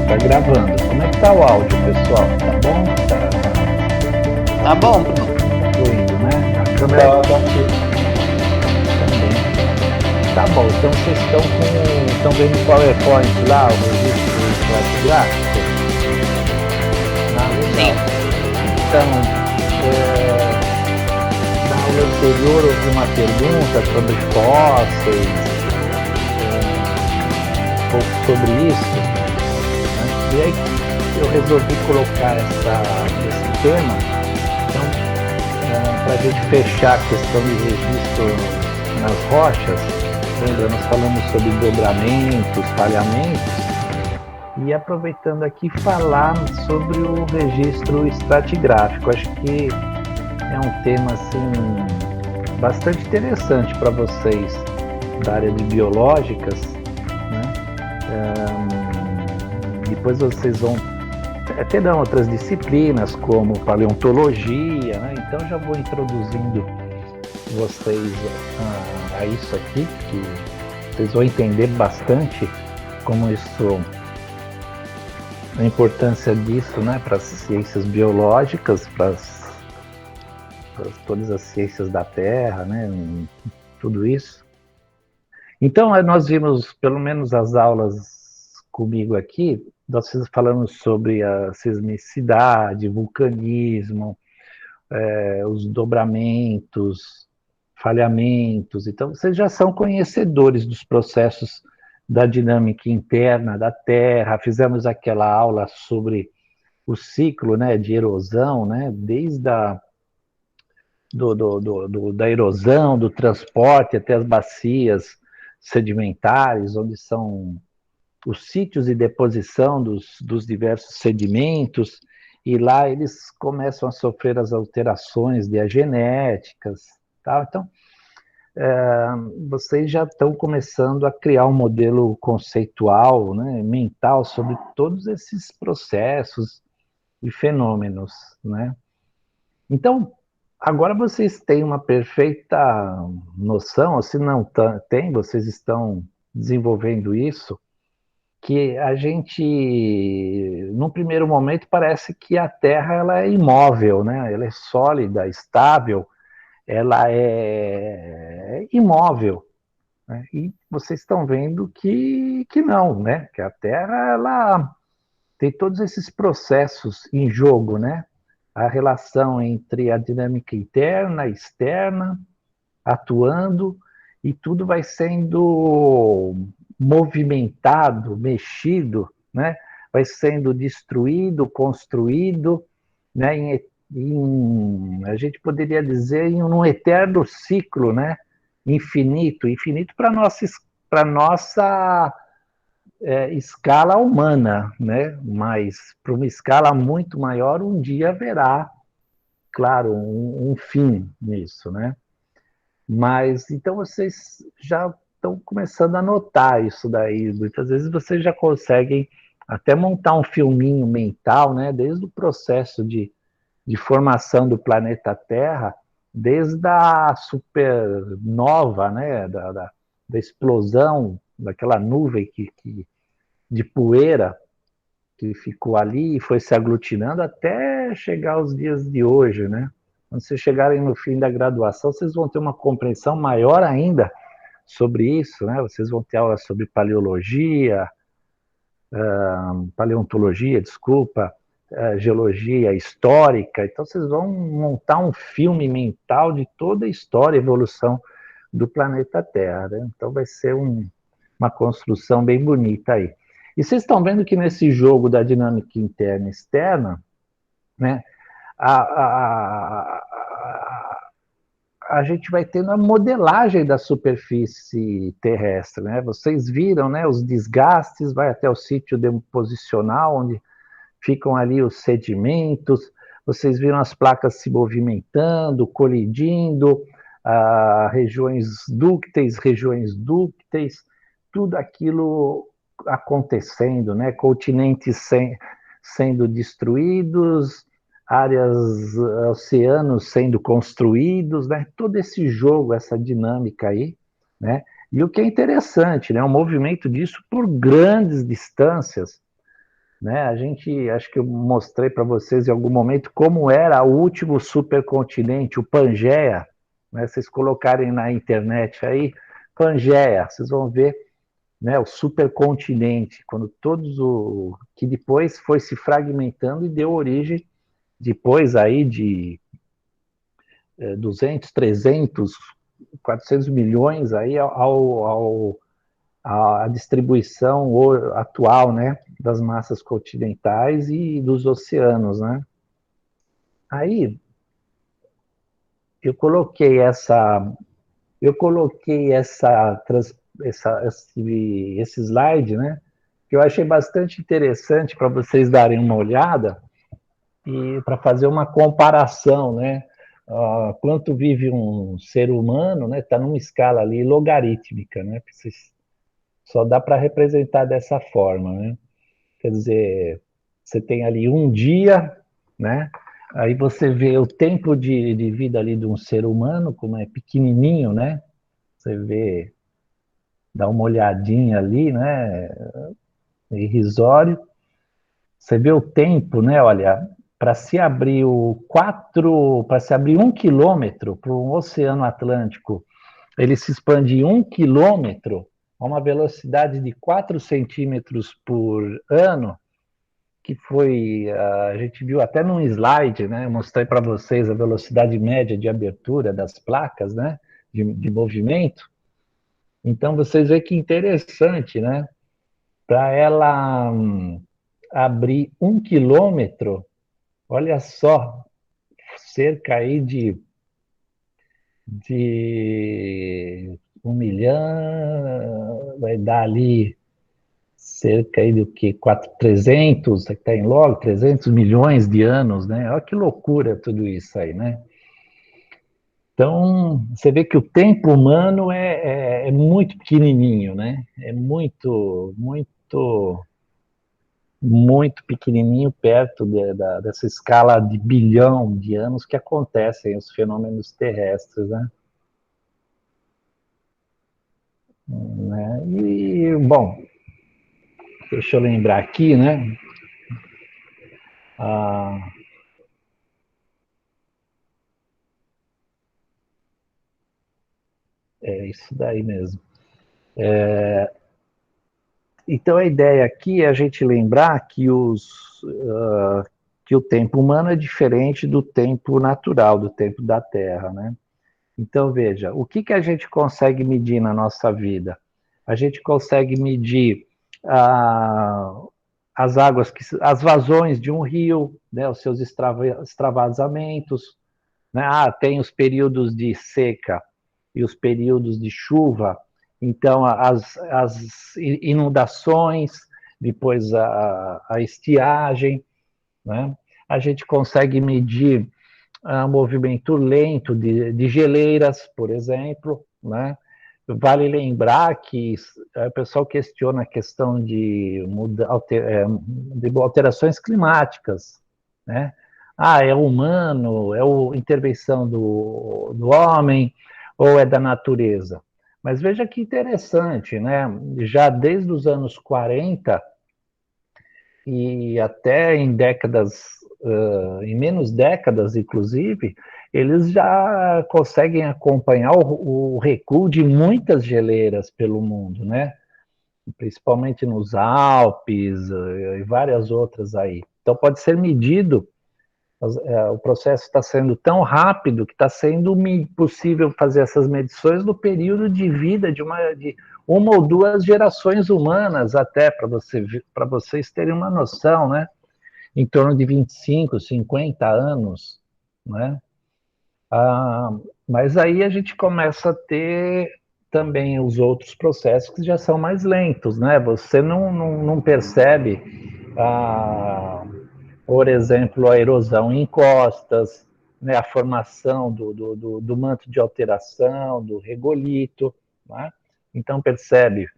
Tá gravando. Como é que tá o áudio, pessoal? Tá bom? Tá bom. Tá fluindo, né? A câmera também. Tá bom, então vocês estão vendo o PowerPoint lá, o registro estratigráfico? Legal. Então, na aula anterior houve uma pergunta sobre fósseis, um pouco sobre isso, né? E aí eu resolvi colocar esse tema, então, para a gente fechar a questão de registro nas rochas. Lembra, nós falamos sobre dobramentos, falhamentos, e aproveitando aqui falar sobre o registro estratigráfico. Acho que é um tema assim bastante interessante para vocês da área de biológicas, né? Depois vocês vão ter outras disciplinas como paleontologia, né? Então já vou introduzindo vocês a isso aqui, que vocês vão entender bastante como isso, a importância disso, né, para as ciências biológicas, para todas as ciências da Terra, né, tudo isso. Então, nós vimos, pelo menos as aulas comigo aqui, nós falamos sobre a sismicidade, vulcanismo, os dobramentos, falhamentos. Então, vocês já são conhecedores dos processos da dinâmica interna da Terra. Fizemos aquela aula sobre o ciclo, né, de erosão, né, desde da erosão, do transporte até as bacias sedimentares, onde são os sítios de deposição dos diversos sedimentos, e lá eles começam a sofrer as alterações diagenéticas, tá? Então, vocês já estão começando a criar um modelo conceitual, né, mental, sobre todos esses processos e fenômenos, né? Então, agora vocês têm uma perfeita noção, ou se não tem, vocês estão desenvolvendo isso, que a gente, num primeiro momento, parece que a Terra ela é imóvel, né? Ela é sólida, estável, ela é imóvel, né? E vocês estão vendo que não, né? Que a Terra ela tem todos esses processos em jogo, né? A relação entre a dinâmica interna e externa atuando, e tudo vai sendo movimentado, mexido, né? Vai sendo destruído, construído, né? A gente poderia dizer em um eterno ciclo, né? Infinito para nossa escala humana, né? Mas para uma escala muito maior, um dia haverá, claro, um fim nisso, né? Mas então vocês já estão começando a notar isso daí. Muitas vezes vocês já conseguem até montar um filminho mental, né? Desde o processo de formação do planeta Terra, desde a supernova, né? Da explosão daquela nuvem de poeira que ficou ali e foi se aglutinando até chegar aos dias de hoje, né? Quando vocês chegarem no fim da graduação, vocês vão ter uma compreensão maior ainda sobre isso, né? Vocês vão ter aulas sobre paleontologia, desculpa, geologia histórica. Então vocês vão montar um filme mental de toda a história e evolução do planeta Terra, né? Então vai ser uma construção bem bonita aí. E vocês estão vendo que nesse jogo da dinâmica interna e externa, né, a gente vai tendo a modelagem da superfície terrestre, né? Vocês viram, né, os desgastes, vai até o sítio deposicional, onde ficam ali os sedimentos, vocês viram as placas se movimentando, colidindo, regiões dúcteis, tudo aquilo acontecendo, né? Continentes sendo destruídos, oceanos sendo construídos, né? Todo esse jogo, essa dinâmica aí, né? E o que é interessante, né? O movimento disso por grandes distâncias, né? Acho que eu mostrei para vocês em algum momento como era o último supercontinente, o Pangeia, né? Vocês colocarem na internet aí, Pangeia, vocês vão ver, né, o supercontinente, quando todos o que depois foi se fragmentando e deu origem depois aí de 200, 300, 400 milhões aí à distribuição atual, né, das massas continentais e dos oceanos, né? Aí eu coloquei essa, eu coloquei esse slide, né, que eu achei bastante interessante para vocês darem uma olhada e para fazer uma comparação, né? Quanto vive um ser humano, né? Está numa escala ali logarítmica, né? Só dá para representar dessa forma, né? Quer dizer, você tem ali um dia, né? Aí você vê o tempo de vida ali de um ser humano, como é pequenininho, né? Você vê, dá uma olhadinha ali, né? É irrisório. Você vê o tempo, né? Olha, para se abrir 1 quilômetro para o Oceano Atlântico, ele se expande 1 quilômetro a uma velocidade de 4 centímetros por ano, que foi, a gente viu até num slide, né? Eu mostrei para vocês a velocidade média de abertura das placas, né? De movimento. Então vocês veem que interessante, né? Para ela abrir 1 quilômetro, olha só, cerca aí de 1 milhão, vai dar ali cerca aí do que 300, que está em logo, 300 milhões de anos, né? Olha que loucura tudo isso aí, né? Então, você vê que o tempo humano é muito pequenininho, né? É muito pequenininho perto dessa escala de bilhão de anos que acontecem os fenômenos terrestres, né? E, bom, deixa eu lembrar aqui, né? Ah, é isso daí mesmo. Então, a ideia aqui é a gente lembrar que o tempo humano é diferente do tempo natural, do tempo da Terra, né? Então, veja, o que a gente consegue medir na nossa vida? A gente consegue medir ah, as vazões de um rio, né, os seus extravasamentos, né? Tem os períodos de seca e os períodos de chuva, então as inundações, depois a estiagem, né? A gente consegue medir movimento lento de geleiras, por exemplo, né? Vale lembrar que o pessoal questiona a questão de alterações climáticas, né? É humano, é a intervenção do homem ou é da natureza? Mas veja que interessante, né? Já desde os anos 40 e até em em menos décadas, inclusive, eles já conseguem acompanhar o recuo de muitas geleiras pelo mundo, né? Principalmente nos Alpes e várias outras aí. Então pode ser medido, o processo está sendo tão rápido que está sendo possível fazer essas medições no período de vida de uma ou duas gerações humanas, até para vocês terem uma noção, né? Em torno de 25, 50 anos, né? Mas aí a gente começa a ter também os outros processos que já são mais lentos, né? Você não percebe, por exemplo, a erosão em encostas, né? A formação do manto de alteração, do regolito, né? Então percebe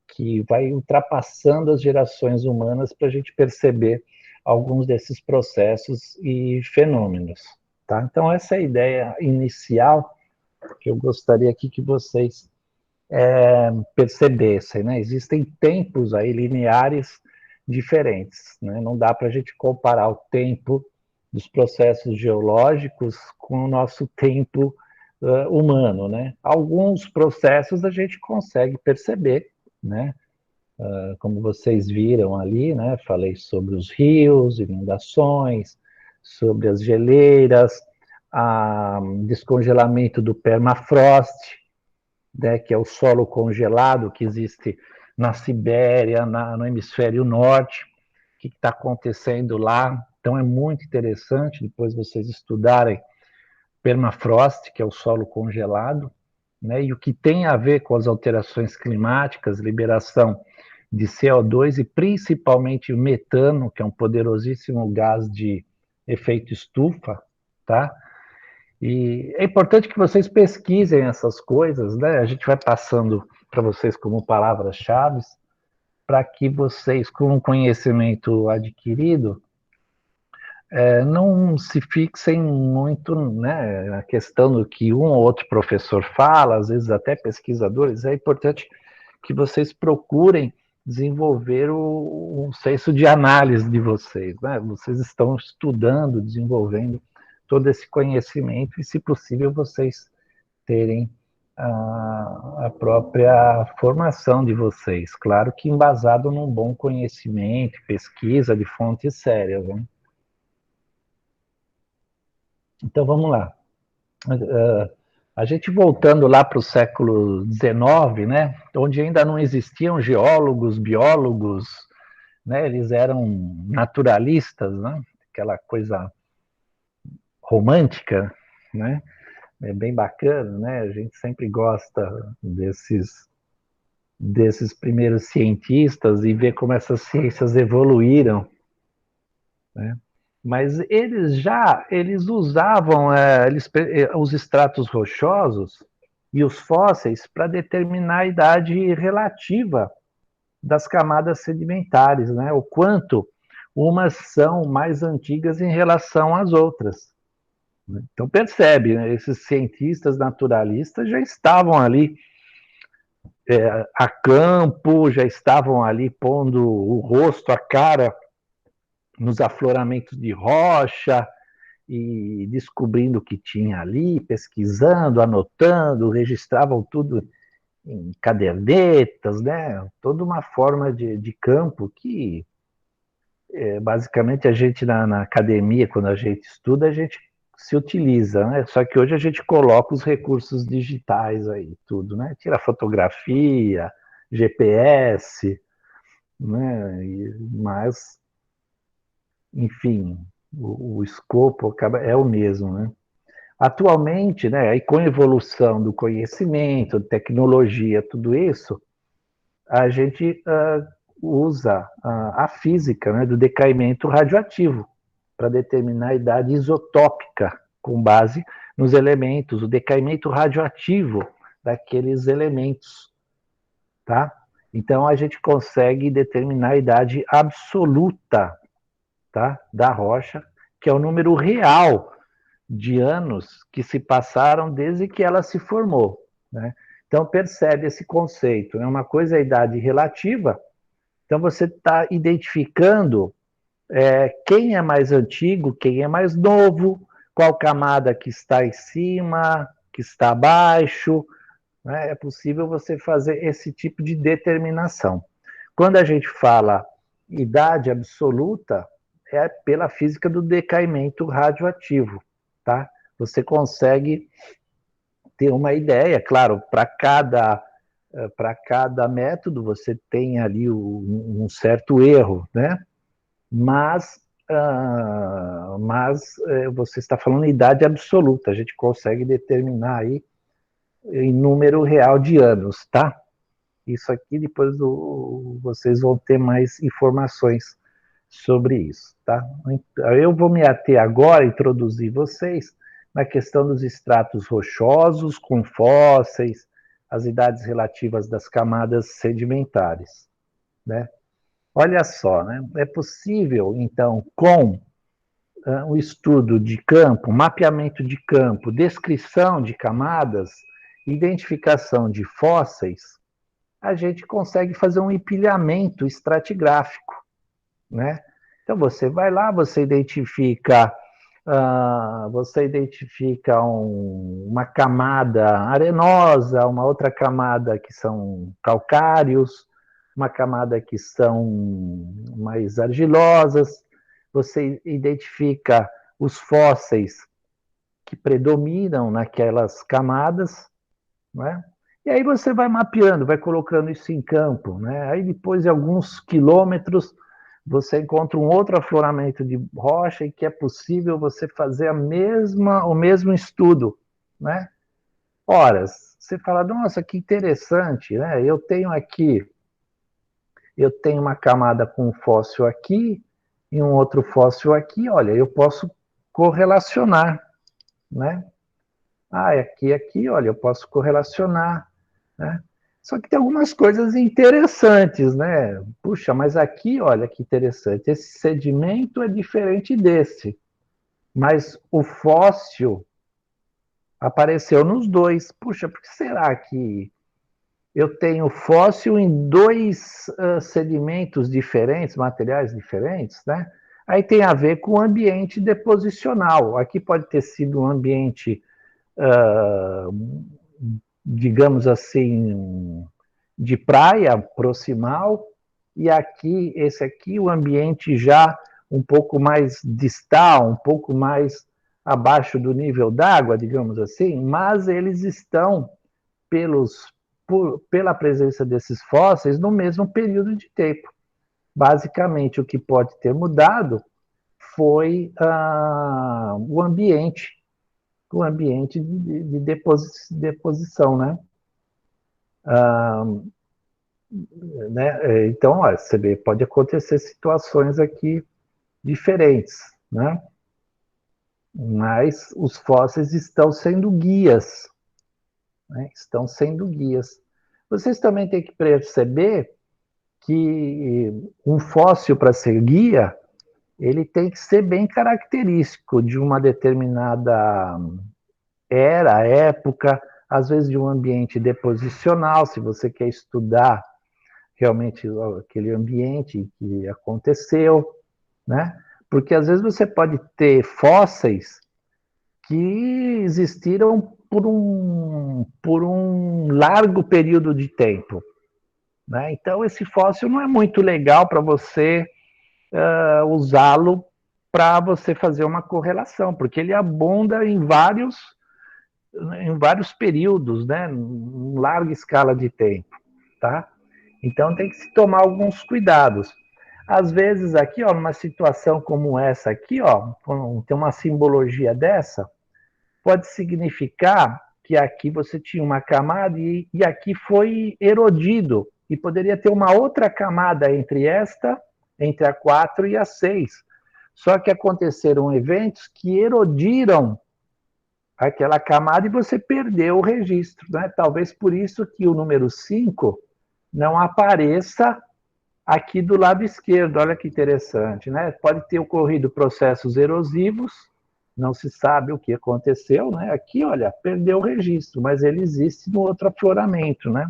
que vai ultrapassando as gerações humanas para a gente perceber alguns desses processos e fenômenos. Tá? Então, essa é a ideia inicial que eu gostaria aqui que vocês percebessem. Né? Existem tempos aí lineares diferentes, né? Não dá para a gente comparar o tempo dos processos geológicos com o nosso tempo humano, né? Alguns processos a gente consegue perceber, né? Como vocês viram ali, né? Falei sobre os rios, inundações, sobre as geleiras, descongelamento do permafrost, né? Que é o solo congelado que existe na Sibéria, no hemisfério norte, o que está acontecendo lá. Então é muito interessante depois vocês estudarem permafrost, que é o solo congelado, né? E o que tem a ver com as alterações climáticas, liberação de CO2 e principalmente o metano, que é um poderosíssimo gás de efeito estufa, tá? E é importante que vocês pesquisem essas coisas, né? A gente vai passando para vocês como palavras-chave, para que vocês, com o conhecimento adquirido, não se fixem muito, né, na questão do que um ou outro professor fala, às vezes até pesquisadores. É importante que vocês procurem desenvolver um senso de análise de vocês, né? Vocês estão estudando, desenvolvendo todo esse conhecimento e, se possível, vocês terem a própria formação de vocês. Claro que embasado num bom conhecimento, pesquisa de fontes sérias, né? Então, vamos lá. A gente voltando lá para o século XIX, né, onde ainda não existiam geólogos, biólogos, né, eles eram naturalistas, né, aquela coisa romântica, né, é bem bacana, né, a gente sempre gosta desses primeiros cientistas e ver como essas ciências evoluíram, né. Mas eles usavam os estratos rochosos e os fósseis para determinar a idade relativa das camadas sedimentares, né? O quanto umas são mais antigas em relação às outras. Então percebe, né? Esses cientistas naturalistas já estavam ali a campo, já estavam ali pondo o rosto, a cara nos afloramentos de rocha, e descobrindo o que tinha ali, pesquisando, anotando, registravam tudo em cadernetas, né? Toda uma forma de campo que, basicamente, a gente na academia, quando a gente estuda, a gente se utiliza, né? Só que hoje a gente coloca os recursos digitais aí, tudo, né? Tira fotografia, GPS, né? Mas, enfim, o escopo é o mesmo, né? Atualmente, né, aí com a evolução do conhecimento, tecnologia, tudo isso, a gente usa a física, né, do decaimento radioativo para determinar a idade isotópica com base nos elementos, o decaimento radioativo daqueles elementos, tá? Então a gente consegue determinar a idade absoluta, tá, da rocha, que é o número real de anos que se passaram desde que ela se formou, né? Então percebe esse conceito, né? Uma coisa é a idade relativa, então você está identificando quem é mais antigo, quem é mais novo, qual camada que está em cima, que está abaixo, né? É possível você fazer esse tipo de determinação. Quando a gente fala idade absoluta, é pela física do decaimento radioativo, tá? Você consegue ter uma ideia, claro, para cada método você tem ali um certo erro, né? Mas você está falando em idade absoluta, a gente consegue determinar aí em número real de anos, tá? Isso aqui depois vocês vão ter mais informações sobre isso, tá? Eu vou me ater agora, introduzir vocês na questão dos estratos rochosos com fósseis, as idades relativas das camadas sedimentares, né? Olha só, né? É possível, então, com o estudo de campo, mapeamento de campo, descrição de camadas, identificação de fósseis, a gente consegue fazer um empilhamento estratigráfico, né? Então você vai lá, você identifica uma camada arenosa, uma outra camada que são calcários, uma camada que são mais argilosas, você identifica os fósseis que predominam naquelas camadas, né? E aí você vai mapeando, vai colocando isso em campo, né? Aí depois de alguns quilômetros você encontra um outro afloramento de rocha e que é possível você fazer o mesmo estudo, né? Ora, você fala, nossa, que interessante, né? Eu tenho uma camada com um fóssil aqui e um outro fóssil aqui, olha, eu posso correlacionar, né? Ah, aqui, olha, eu posso correlacionar, né? Só que tem algumas coisas interessantes, né? Puxa, mas aqui, olha que interessante, esse sedimento é diferente desse, mas o fóssil apareceu nos dois. Puxa, por que será que eu tenho fóssil em dois sedimentos diferentes, materiais diferentes, né? Aí tem a ver com o ambiente deposicional. Aqui pode ter sido um ambiente, digamos assim, de praia proximal, e esse aqui, o ambiente já um pouco mais distal, um pouco mais abaixo do nível d'água, digamos assim, mas eles estão, pela presença desses fósseis, no mesmo período de tempo. Basicamente, o que pode ter mudado foi o ambiente de deposição, né? Né? Então, olha, você vê, pode acontecer situações aqui diferentes, né? Mas os fósseis estão sendo guias, né? Estão sendo guias. Vocês também têm que perceber que um fóssil, para ser guia, ele tem que ser bem característico de uma determinada época, às vezes de um ambiente deposicional, se você quer estudar realmente aquele ambiente que aconteceu, né? Porque às vezes você pode ter fósseis que existiram por um largo período de tempo, né? Então esse fóssil não é muito legal para você usá-lo para você fazer uma correlação, porque ele abunda em vários períodos, né? Em larga escala de tempo, tá? Então tem que se tomar alguns cuidados. Às vezes aqui, ó, numa situação como essa aqui, ó, tem uma simbologia dessa, pode significar que aqui você tinha uma camada e aqui foi erodido, e poderia ter uma outra camada entre a 4 e a 6. Só que aconteceram eventos que erodiram aquela camada e você perdeu o registro, né? Talvez por isso que o número 5 não apareça aqui do lado esquerdo. Olha que interessante, né? Pode ter ocorrido processos erosivos, não se sabe o que aconteceu, né? Aqui, olha, perdeu o registro, mas ele existe no outro afloramento, né?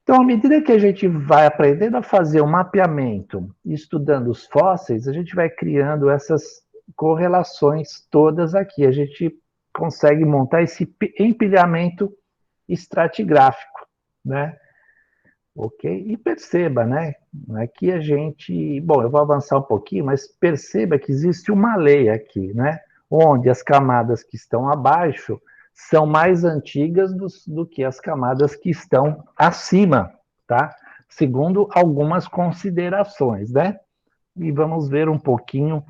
Então, à medida que a gente vai aprendendo a fazer o mapeamento, estudando os fósseis, a gente vai criando essas correlações todas aqui. A gente consegue montar esse empilhamento estratigráfico, né? Ok? E perceba, né? Aqui a gente. Bom, eu vou avançar um pouquinho, mas perceba que existe uma lei aqui, né? Onde as camadas que estão abaixo são mais antigas do que as camadas que estão acima, tá? Segundo algumas considerações, né? E vamos ver um pouquinho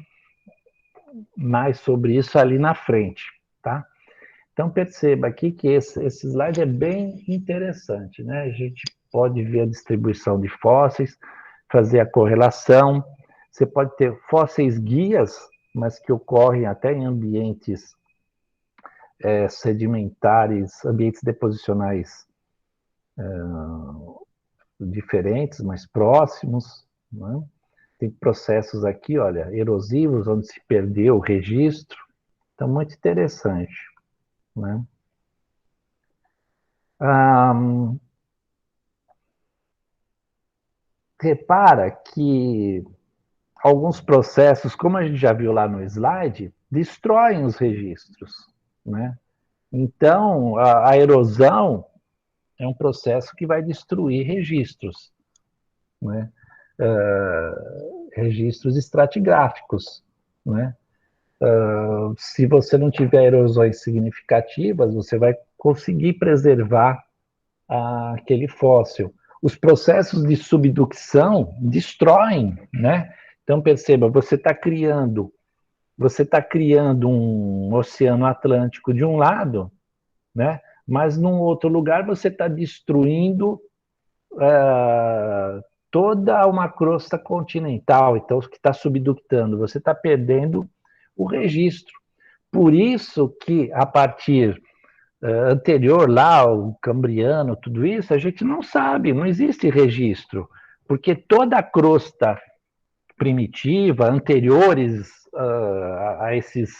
mais sobre isso ali na frente, tá? Então perceba aqui que esse slide é bem interessante, né? A gente pode ver a distribuição de fósseis, fazer a correlação. Você pode ter fósseis guias, mas que ocorrem até em ambientes sedimentares, ambientes deposicionais diferentes, mais próximos, né? Tem processos aqui, olha, erosivos, onde se perdeu o registro. Então, muito interessante, né? Ah, repara que alguns processos, como a gente já viu lá no slide, destroem os registros, né? Então, a erosão é um processo que vai destruir registros, né? Registros estratigráficos, né? Se você não tiver erosões significativas, você vai conseguir preservar aquele fóssil. Os processos de subducção destroem, né? Então perceba, você está criando um oceano Atlântico de um lado, né? Mas num outro lugar você está destruindo toda uma crosta continental, então que está subductando, você está perdendo o registro. Por isso que a partir anterior lá, o Cambriano, tudo isso, a gente não sabe, não existe registro, porque toda a crosta primitiva, anteriores a esses,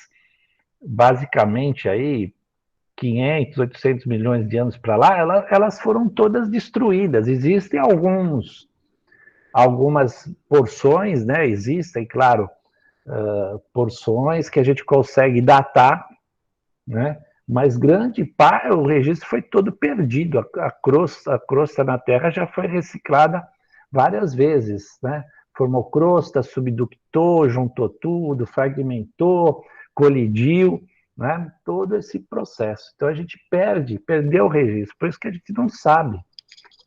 basicamente aí, 500, 800 milhões de anos para lá, elas foram todas destruídas. Existem algumas porções, né? Existem, claro, porções que a gente consegue datar, né? Mas grande parte, o registro foi todo perdido. A crosta na Terra já foi reciclada várias vezes, né? Formou crosta, subductou, juntou tudo, fragmentou, colidiu, né? Todo esse processo. Então a gente perdeu o registro. Por isso que a gente não sabe,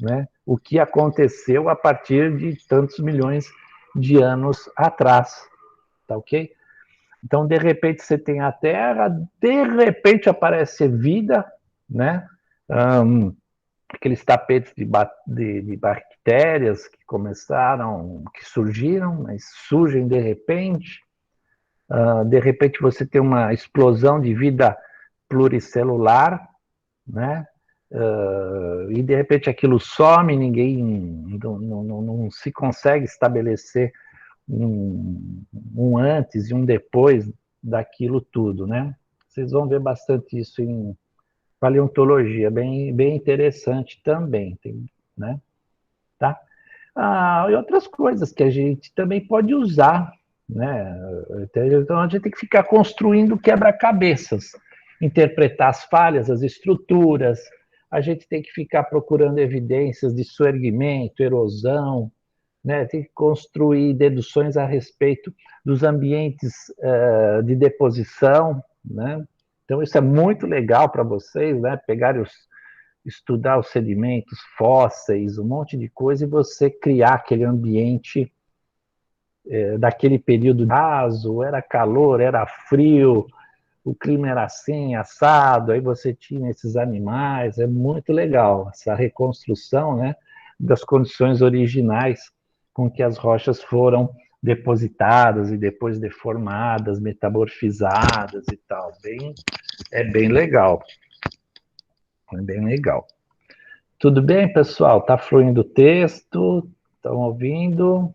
né? O que aconteceu a partir de tantos milhões de anos atrás, tá ok? Então, de repente, você tem a Terra, de repente aparece vida, né? Aqueles tapetes de bactérias que começaram, que surgiram, mas surgem de repente você tem uma explosão de vida pluricelular, né? E de repente aquilo some, ninguém não se consegue estabelecer um antes e um depois daquilo tudo, né? Vocês vão ver bastante isso em paleontologia, bem interessante também, né? Tá? E outras coisas que a gente também pode usar, né? Então a gente tem que ficar construindo quebra-cabeças, interpretar as falhas, as estruturas, a gente tem que ficar procurando evidências de soerguimento, erosão, né? Tem que construir deduções a respeito dos ambientes de deposição, né? Então isso é muito legal para vocês, né? Estudar os sedimentos, fósseis, um monte de coisa e você criar aquele ambiente daquele período raso, era calor, era frio, o clima era assim, assado, aí você tinha esses animais, é muito legal essa reconstrução, né, das condições originais com que as rochas foram depositadas e depois deformadas, metamorfizadas e tal. É bem legal. É bem legal. Tudo bem, pessoal? Tá fluindo o texto? Estão ouvindo?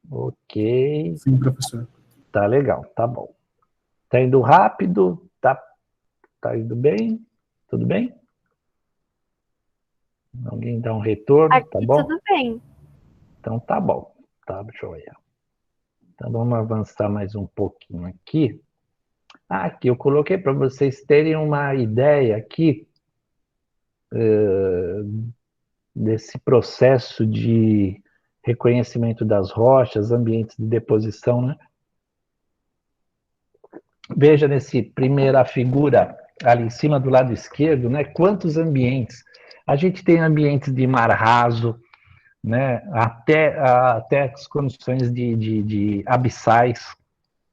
Ok. Sim, professor. Tá legal, tá bom. Tá indo rápido? Tá indo bem? Tudo bem? Alguém dá um retorno? Aqui Tá bom? tudo bem. Então tá bom. Tá, joia. Então vamos avançar mais um pouquinho aqui. Aqui eu coloquei para vocês terem uma ideia aqui desse processo de reconhecimento das rochas, ambientes de deposição, né? Veja nesse primeira figura ali em cima do lado esquerdo, né? Quantos ambientes? A gente tem ambientes de mar raso, né? Até as condições de abissais,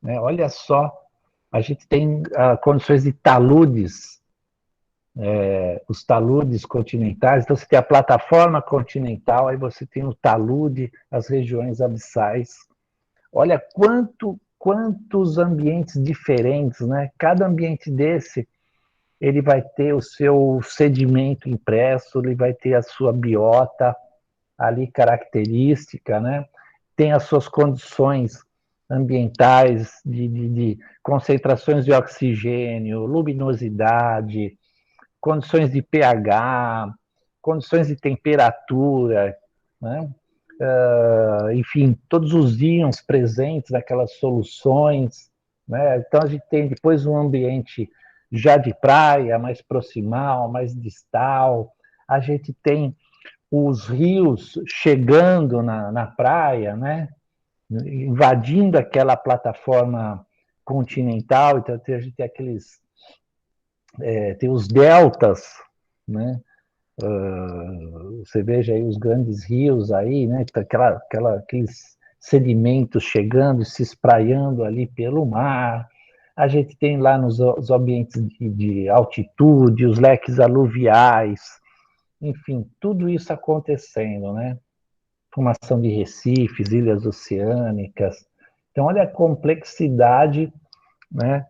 né? Olha só, a gente tem condições de taludes, os taludes continentais. Então você tem a plataforma continental, aí você tem o talude, as regiões abissais. Olha quantos ambientes diferentes, né? Cada ambiente desse, ele vai ter o seu sedimento impresso, ele vai ter a sua biota ali característica, né? Tem as suas condições ambientais de concentrações de oxigênio, luminosidade, condições de pH, condições de temperatura, né? Enfim, todos os íons presentes naquelas soluções, né? Então a gente tem depois um ambiente já de praia, mais proximal, mais distal, a gente tem os rios chegando na praia, né? Invadindo aquela plataforma continental, então a gente tem aqueles, tem os deltas, né? Você veja aí os grandes rios aí, né? Aqueles sedimentos chegando, se espraiando ali pelo mar. A gente tem lá nos ambientes de altitude, os leques aluviais, enfim, tudo isso acontecendo, né? Formação de recifes, ilhas oceânicas. Então, olha a complexidade, né?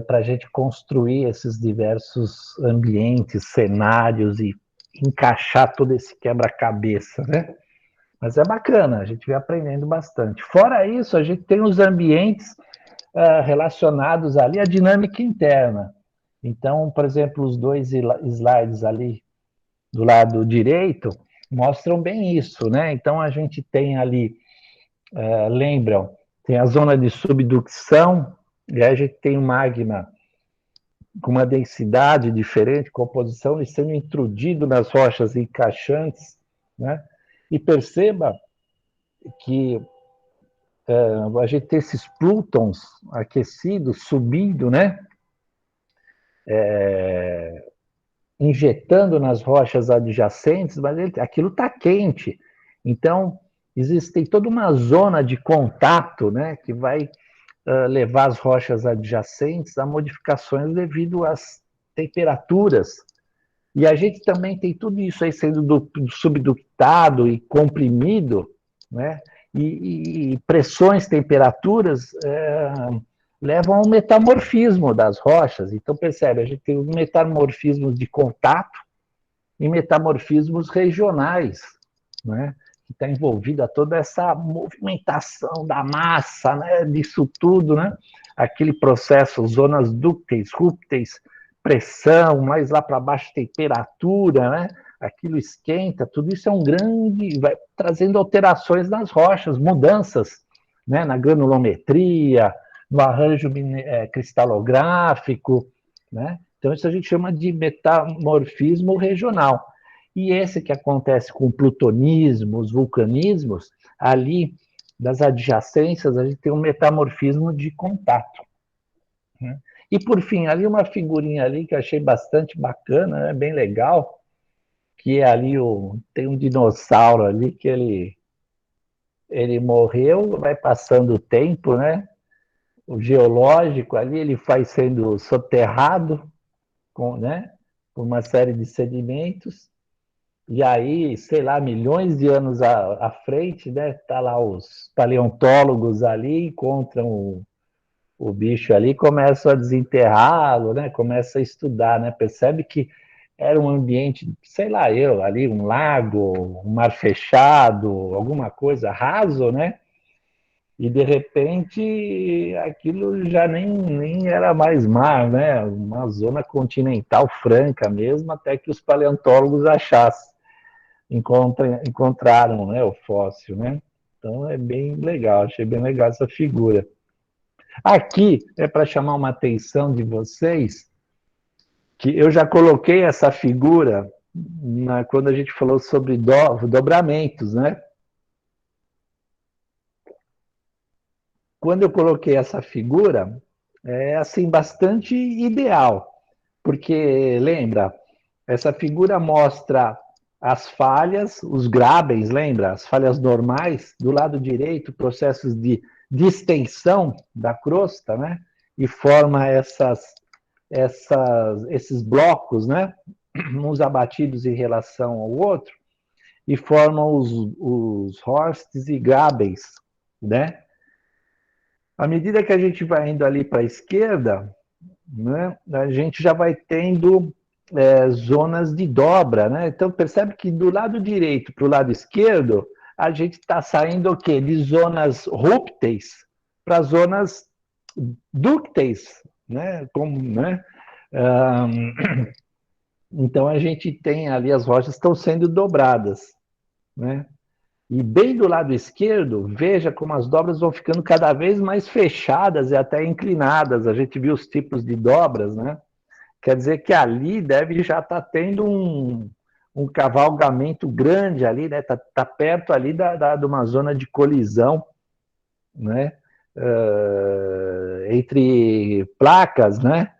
Para a gente construir esses diversos ambientes, cenários e encaixar todo esse quebra-cabeça, né? Mas é bacana, a gente vai aprendendo bastante. Fora isso, a gente tem os ambientes relacionados ali à dinâmica interna. Então, por exemplo, os dois slides ali do lado direito mostram bem isso, né? Então, a gente tem ali, lembram, tem a zona de subducção, e aí a gente tem o magma com uma densidade diferente, composição, e sendo introduzido nas rochas encaixantes, né? E perceba que a gente tem esses plutons aquecidos subindo, né? Injetando nas rochas adjacentes, mas aquilo está quente. Então, existe toda uma zona de contato, né? Que vai levar as rochas adjacentes a modificações devido às temperaturas. E a gente também tem tudo isso aí sendo subductado e comprimido, né? E pressões, temperaturas levam ao metamorfismo das rochas. Então, percebe, a gente tem metamorfismos de contato e metamorfismos regionais, né? Que está envolvida toda essa movimentação da massa, né? Disso tudo, né? Aquele processo, zonas dúcteis, rúcteis, pressão, mais lá para baixo temperatura, né? Aquilo esquenta, tudo isso é um grande, vai trazendo alterações nas rochas, mudanças, né? Na granulometria, no arranjo cristalográfico, né? Então isso a gente chama de metamorfismo regional. E esse que acontece com o plutonismo, os vulcanismos, ali das adjacências a gente tem um metamorfismo de contato, né? E por fim, ali uma figurinha ali que eu achei bastante bacana, né, bem legal, que é ali tem um dinossauro ali que ele morreu, vai passando o tempo, né? O geológico ali, ele vai sendo soterrado né, por uma série de sedimentos, e aí, sei lá, milhões de anos à frente, né, tá lá os paleontólogos ali, encontram o bicho ali, começam a desenterrá-lo, né, começam a estudar, né, percebe que era um ambiente, sei lá, ali, um lago, um mar fechado, alguma coisa raso, né, e de repente aquilo já nem era mais mar, né, uma zona continental franca mesmo, até que os paleontólogos encontraram, né, o fóssil, né? Então é bem legal, achei bem legal essa figura. Aqui é para chamar uma atenção de vocês, que eu já coloquei essa figura quando a gente falou sobre dobramentos, né? Quando eu coloquei essa figura, é assim bastante ideal, porque lembra, essa figura mostra as falhas, os grabens, lembra? As falhas normais, do lado direito, processos de distensão da crosta, né? E forma esses blocos, né? Uns abatidos em relação ao outro, e formam os horsts e grabens, né? À medida que a gente vai indo ali para a esquerda, né, a gente já vai tendo zonas de dobra, né? Então percebe que do lado direito para o lado esquerdo, a gente está saindo o quê? De zonas rúpteis para zonas dúcteis, né? Como, né? Então a gente tem ali, as rochas estão sendo dobradas, né? E bem do lado esquerdo, veja como as dobras vão ficando cada vez mais fechadas e até inclinadas. A gente viu os tipos de dobras, né? Quer dizer que ali deve já estar tendo um cavalgamento grande ali, né? Tá perto ali de uma zona de colisão, né? Entre placas, né?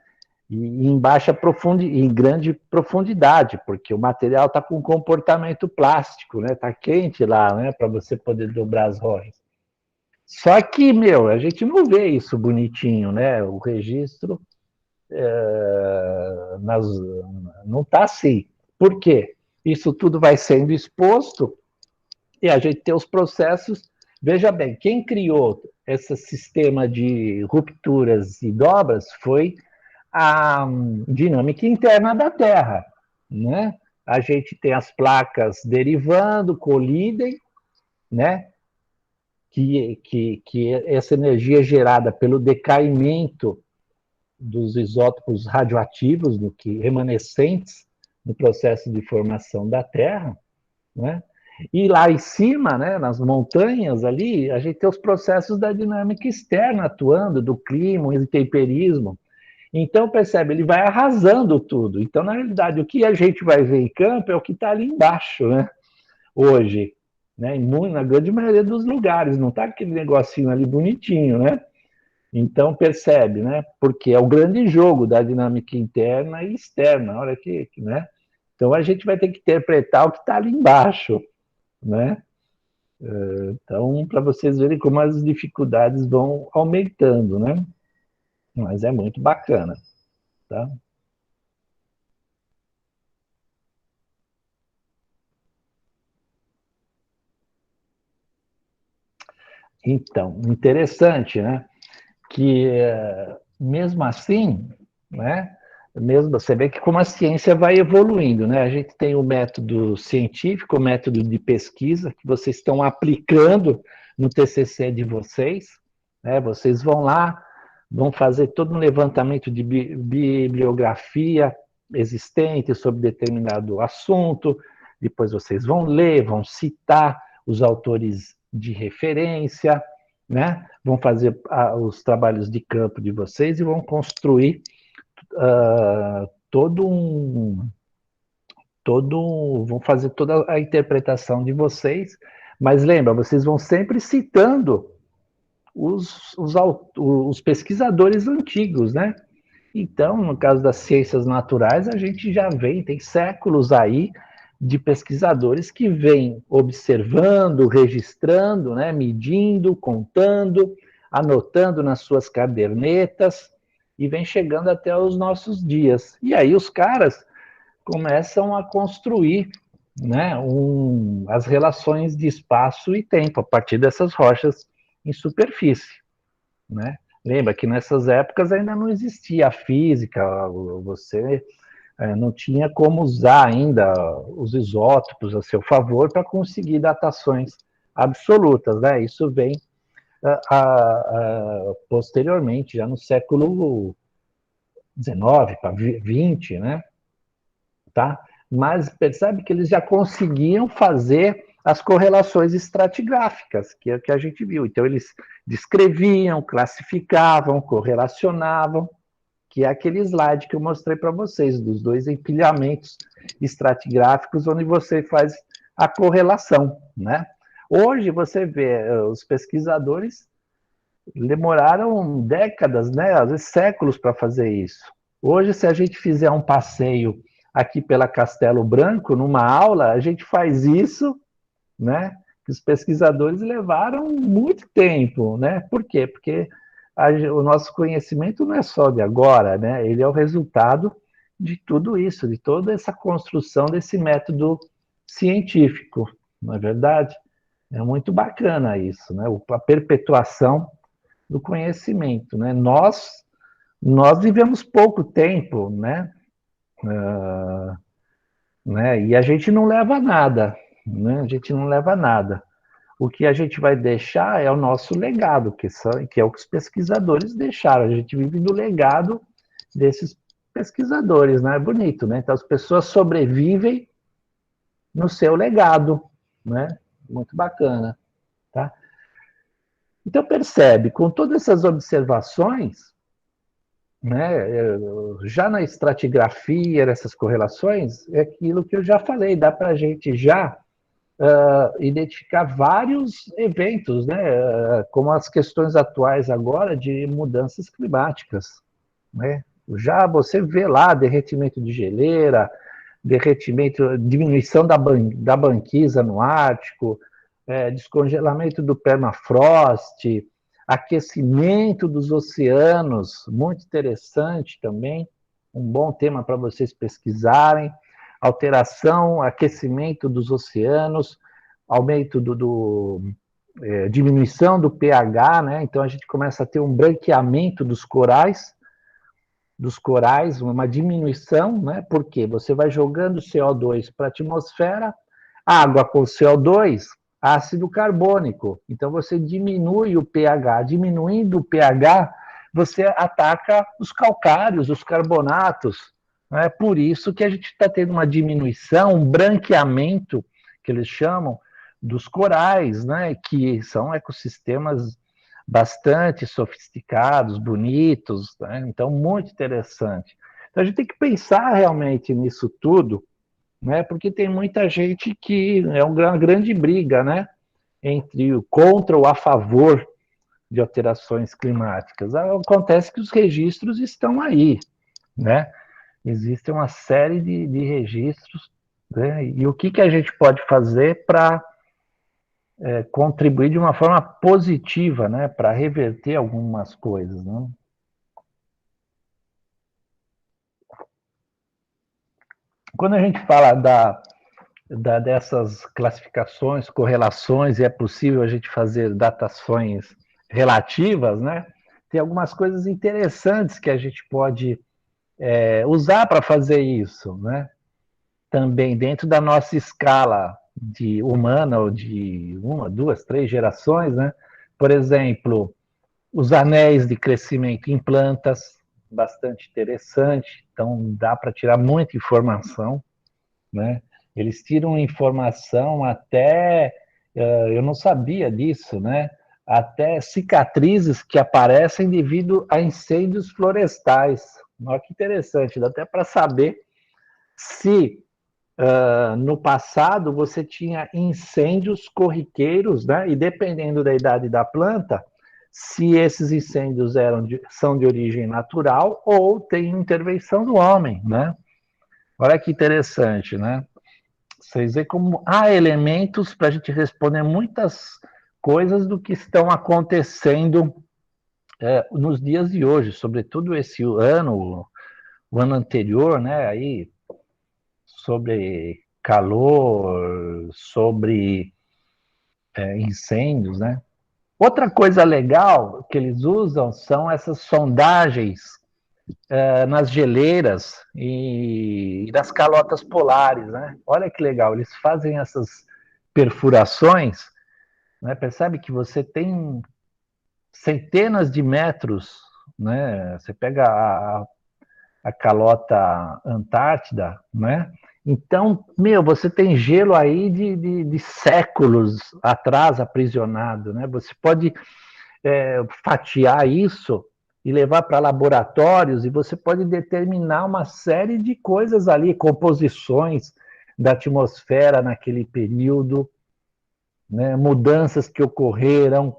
E em baixa profundidade, em grande profundidade, porque o material está com comportamento plástico, né? Está quente lá, né? Para você poder dobrar as rochas. Só que, meu, a gente não vê isso bonitinho, né? O registro não está assim. Por quê? Isso tudo vai sendo exposto e a gente tem os processos. Veja bem, quem criou esse sistema de rupturas e dobras foi a dinâmica interna da Terra, né? A gente tem as placas derivando, colidem, né? Que essa energia gerada pelo decaimento dos isótopos radioativos remanescentes no processo de formação da Terra, né? E lá em cima, né, nas montanhas ali, a gente tem os processos da dinâmica externa atuando, do clima, o intemperismo. Então, percebe, ele vai arrasando tudo. Então, na realidade, o que a gente vai ver em campo é o que está ali embaixo, né? Hoje, né? Na grande maioria dos lugares, não está aquele negocinho ali bonitinho, né? Então, percebe, né? Porque é o grande jogo da dinâmica interna e externa, a hora né? Então, a gente vai ter que interpretar o que está ali embaixo, né? Então, para vocês verem como as dificuldades vão aumentando, né? Mas é muito bacana, tá? Então, interessante, né? Que mesmo assim, né? Mesmo você vê que como a ciência vai evoluindo, né? A gente tem o método científico, o método de pesquisa que vocês estão aplicando no TCC de vocês, né? Vocês vão lá, vão fazer todo um levantamento de bibliografia existente sobre determinado assunto, depois vocês vão ler, vão citar os autores de referência, né? Vão fazer os trabalhos de campo de vocês e vão construir vão fazer toda a interpretação de vocês, mas lembra, vocês vão sempre citando os pesquisadores antigos, né? Então, no caso das ciências naturais, a gente já tem séculos aí de pesquisadores que vêm observando, registrando, né, medindo, contando, anotando nas suas cadernetas e vem chegando até os nossos dias. E aí os caras começam a construir, né, as relações de espaço e tempo a partir dessas rochas em superfície, né? Lembra que nessas épocas ainda não existia a física, você não tinha como usar ainda os isótopos a seu favor para conseguir datações absolutas, né? Isso vem posteriormente, já no século XIX para XX, né? Tá? Mas percebe que eles já conseguiam fazer as correlações estratigráficas, que é o que a gente viu. Então, eles descreviam, classificavam, correlacionavam, que é aquele slide que eu mostrei para vocês, dos dois empilhamentos estratigráficos, onde você faz a correlação, né? Hoje, você vê, os pesquisadores demoraram décadas, né, às vezes séculos para fazer isso. Hoje, se a gente fizer um passeio aqui pela Castelo Branco, numa aula, a gente faz isso, né? Que os pesquisadores levaram muito tempo, né? Por quê? Porque o nosso conhecimento não é só de agora, né? Ele é o resultado de tudo isso, de toda essa construção desse método científico, não é verdade? É muito bacana isso, né? A perpetuação do conhecimento, né? Nós vivemos pouco tempo, né? Né? E a gente não leva nada, né? A gente não leva nada. O que a gente vai deixar é o nosso legado, que é o que os pesquisadores deixaram. A gente vive do legado desses pesquisadores, né? É bonito, né? Então as pessoas sobrevivem no seu legado, né? Muito bacana, tá? Então percebe, com todas essas observações, né, já na estratigrafia, nessas correlações, é aquilo que eu já falei, dá para a gente já identificar vários eventos, né, como as questões atuais agora de mudanças climáticas, né? Já você vê lá derretimento de geleira, derretimento, diminuição da banquisa no Ártico, descongelamento do permafrost, aquecimento dos oceanos, muito interessante também, um bom tema para vocês pesquisarem, alteração, aquecimento dos oceanos, aumento diminuição do pH, né? Então a gente começa a ter um branqueamento dos corais, uma diminuição, né? Porque você vai jogando CO2 para a atmosfera, água com CO2, ácido carbônico. Então você diminui o pH. Diminuindo o pH, você ataca os calcários, os carbonatos. É por isso que a gente está tendo uma diminuição, um branqueamento, que eles chamam, dos corais, né? Que são ecossistemas bastante sofisticados, bonitos, né? Então, muito interessante. Então, a gente tem que pensar realmente nisso tudo, né? Porque tem muita gente que é uma grande briga, né? Entre o contra ou a favor de alterações climáticas. Acontece que os registros estão aí, né? Existe uma série de registros, né? E o que a gente pode fazer para contribuir de uma forma positiva, né, para reverter algumas coisas, né? Quando a gente fala dessas classificações, correlações, e é possível a gente fazer datações relativas, né? Tem algumas coisas interessantes que a gente pode usar para fazer isso, né? Também dentro da nossa escala de humana ou de uma, duas, três gerações, né? Por exemplo, os anéis de crescimento em plantas, bastante interessante, então dá para tirar muita informação, né? Eles tiram informação até, eu não sabia disso, né? Até cicatrizes que aparecem devido a incêndios florestais. Olha que interessante, dá até para saber se no passado você tinha incêndios corriqueiros, né? E dependendo da idade da planta, se esses incêndios são de origem natural ou tem intervenção do homem, né? Olha que interessante, né? Vocês veem como há elementos para a gente responder muitas coisas do que estão acontecendo nos dias de hoje, sobretudo esse ano, o ano anterior, né? Aí sobre calor, sobre incêndios, né? Outra coisa legal que eles usam são essas sondagens nas geleiras e nas calotas polares, né? Olha que legal, eles fazem essas perfurações, né? Percebe que você tem centenas de metros, né? Você pega a calota Antártida, né? Então, você tem gelo aí de séculos atrás aprisionado, né? Você pode fatiar isso e levar para laboratórios e você pode determinar uma série de coisas ali, composições da atmosfera naquele período, né? Mudanças que ocorreram,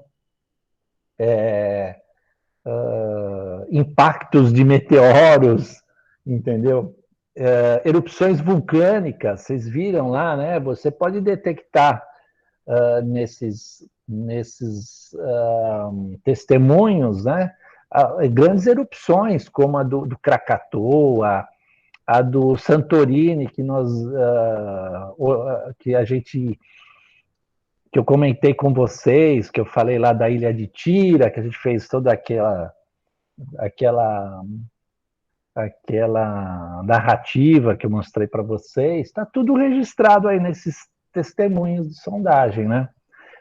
impactos de meteoros, entendeu? Erupções vulcânicas, vocês viram lá, né? Você pode detectar nesses testemunhos, né? Grandes erupções, como a do Krakatoa, a do Santorini, que a gente que eu comentei com vocês, que eu falei lá da ilha de Tira, que a gente fez toda aquela narrativa que eu mostrei para vocês, está tudo registrado aí nesses testemunhos de sondagem, né?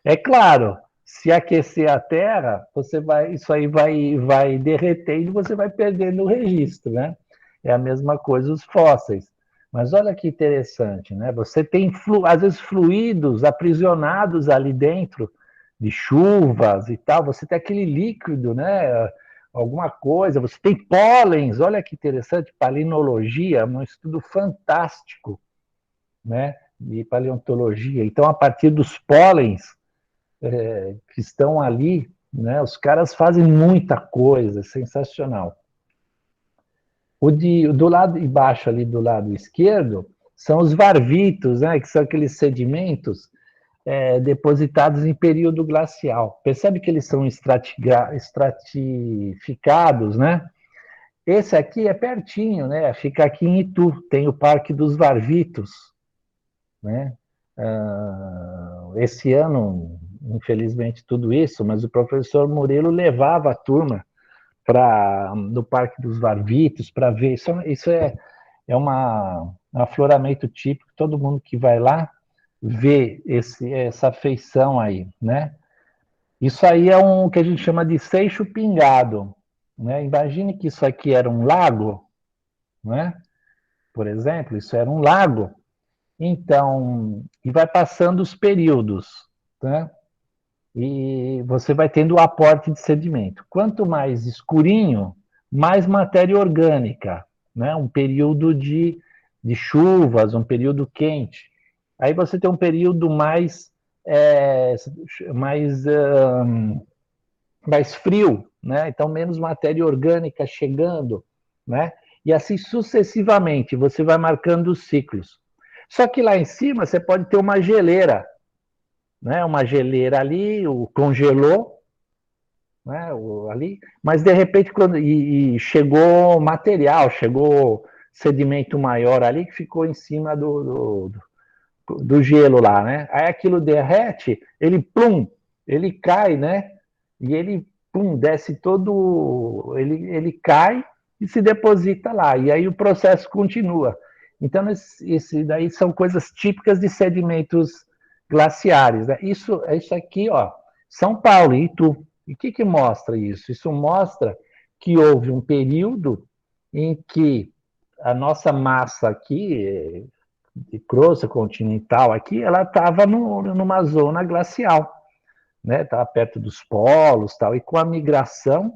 É claro, se aquecer a Terra, isso aí vai derretendo e você vai perdendo o registro, né? É a mesma coisa os fósseis. Mas olha que interessante, né? Você tem, às vezes, fluidos aprisionados ali dentro, de chuvas e tal. Você tem aquele líquido, né? Alguma coisa. Você tem pólens. Olha que interessante. Palinologia, um estudo fantástico, né? De paleontologia. Então, a partir dos pólens que estão ali, né? Os caras fazem muita coisa, sensacional. Do lado de baixo, ali do lado esquerdo, são os varvitos, né, que são aqueles sedimentos depositados em período glacial. Percebe que eles são estratificados, né? Esse aqui é pertinho, né? Fica aqui em Itu, tem o Parque dos Varvitos, né? Esse ano, infelizmente, tudo isso, mas o professor Murilo levava a turma no Parque dos Varvitos para ver. Isso é um afloramento típico, todo mundo que vai lá vê essa feição aí, né? Isso aí é um que a gente chama de seixo pingado, né? Imagine que isso aqui era um lago, né? Por exemplo, isso era um lago. Então, e vai passando os períodos, né? E você vai tendo o aporte de sedimento. Quanto mais escurinho, mais matéria orgânica, né? Um período de chuvas, um período quente. Aí você tem um período mais, mais frio, né? Então menos matéria orgânica chegando, né? E assim sucessivamente, você vai marcando os ciclos. Só que lá em cima você pode ter uma geleira, né? Uma geleira ali, o congelou, né? Ali, mas de repente e chegou material, chegou sedimento maior ali que ficou em cima do gelo lá, né? Aí aquilo derrete, ele plum, ele cai, né? E ele plum, desce todo, ele cai e se deposita lá. E aí o processo continua. Então, esse daí são coisas típicas de sedimentos glaciares, né? Isso aqui, ó, São Paulo, Itu. E o que mostra isso? Isso mostra que houve um período em que a nossa massa aqui, de crosta continental aqui, ela estava numa zona glacial, né? Estava perto dos polos, tal. E com a migração,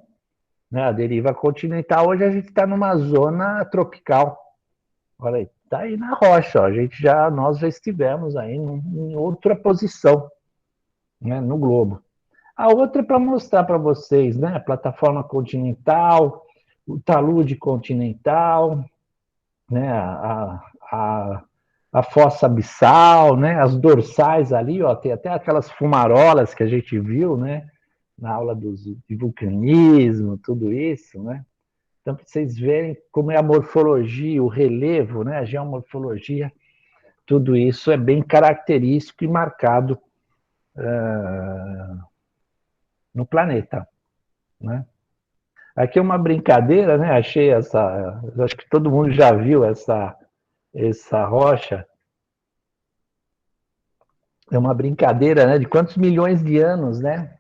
né, a deriva continental, hoje a gente está numa zona tropical. Olha aí, está aí na rocha, ó. Nós já estivemos aí em outra posição, né, no globo. A outra é para mostrar para vocês, né? A plataforma continental, o talude continental, né? A fossa abissal, né? As dorsais ali, ó, tem até aquelas fumarolas que a gente viu, né? Na aula de vulcanismo, tudo isso, né? Então, para vocês verem como é a morfologia, o relevo, né? A geomorfologia, tudo isso é bem característico e marcado no planeta, né? Aqui é uma brincadeira, né? Achei acho que todo mundo já viu essa rocha. É uma brincadeira, né? De quantos milhões de anos, né?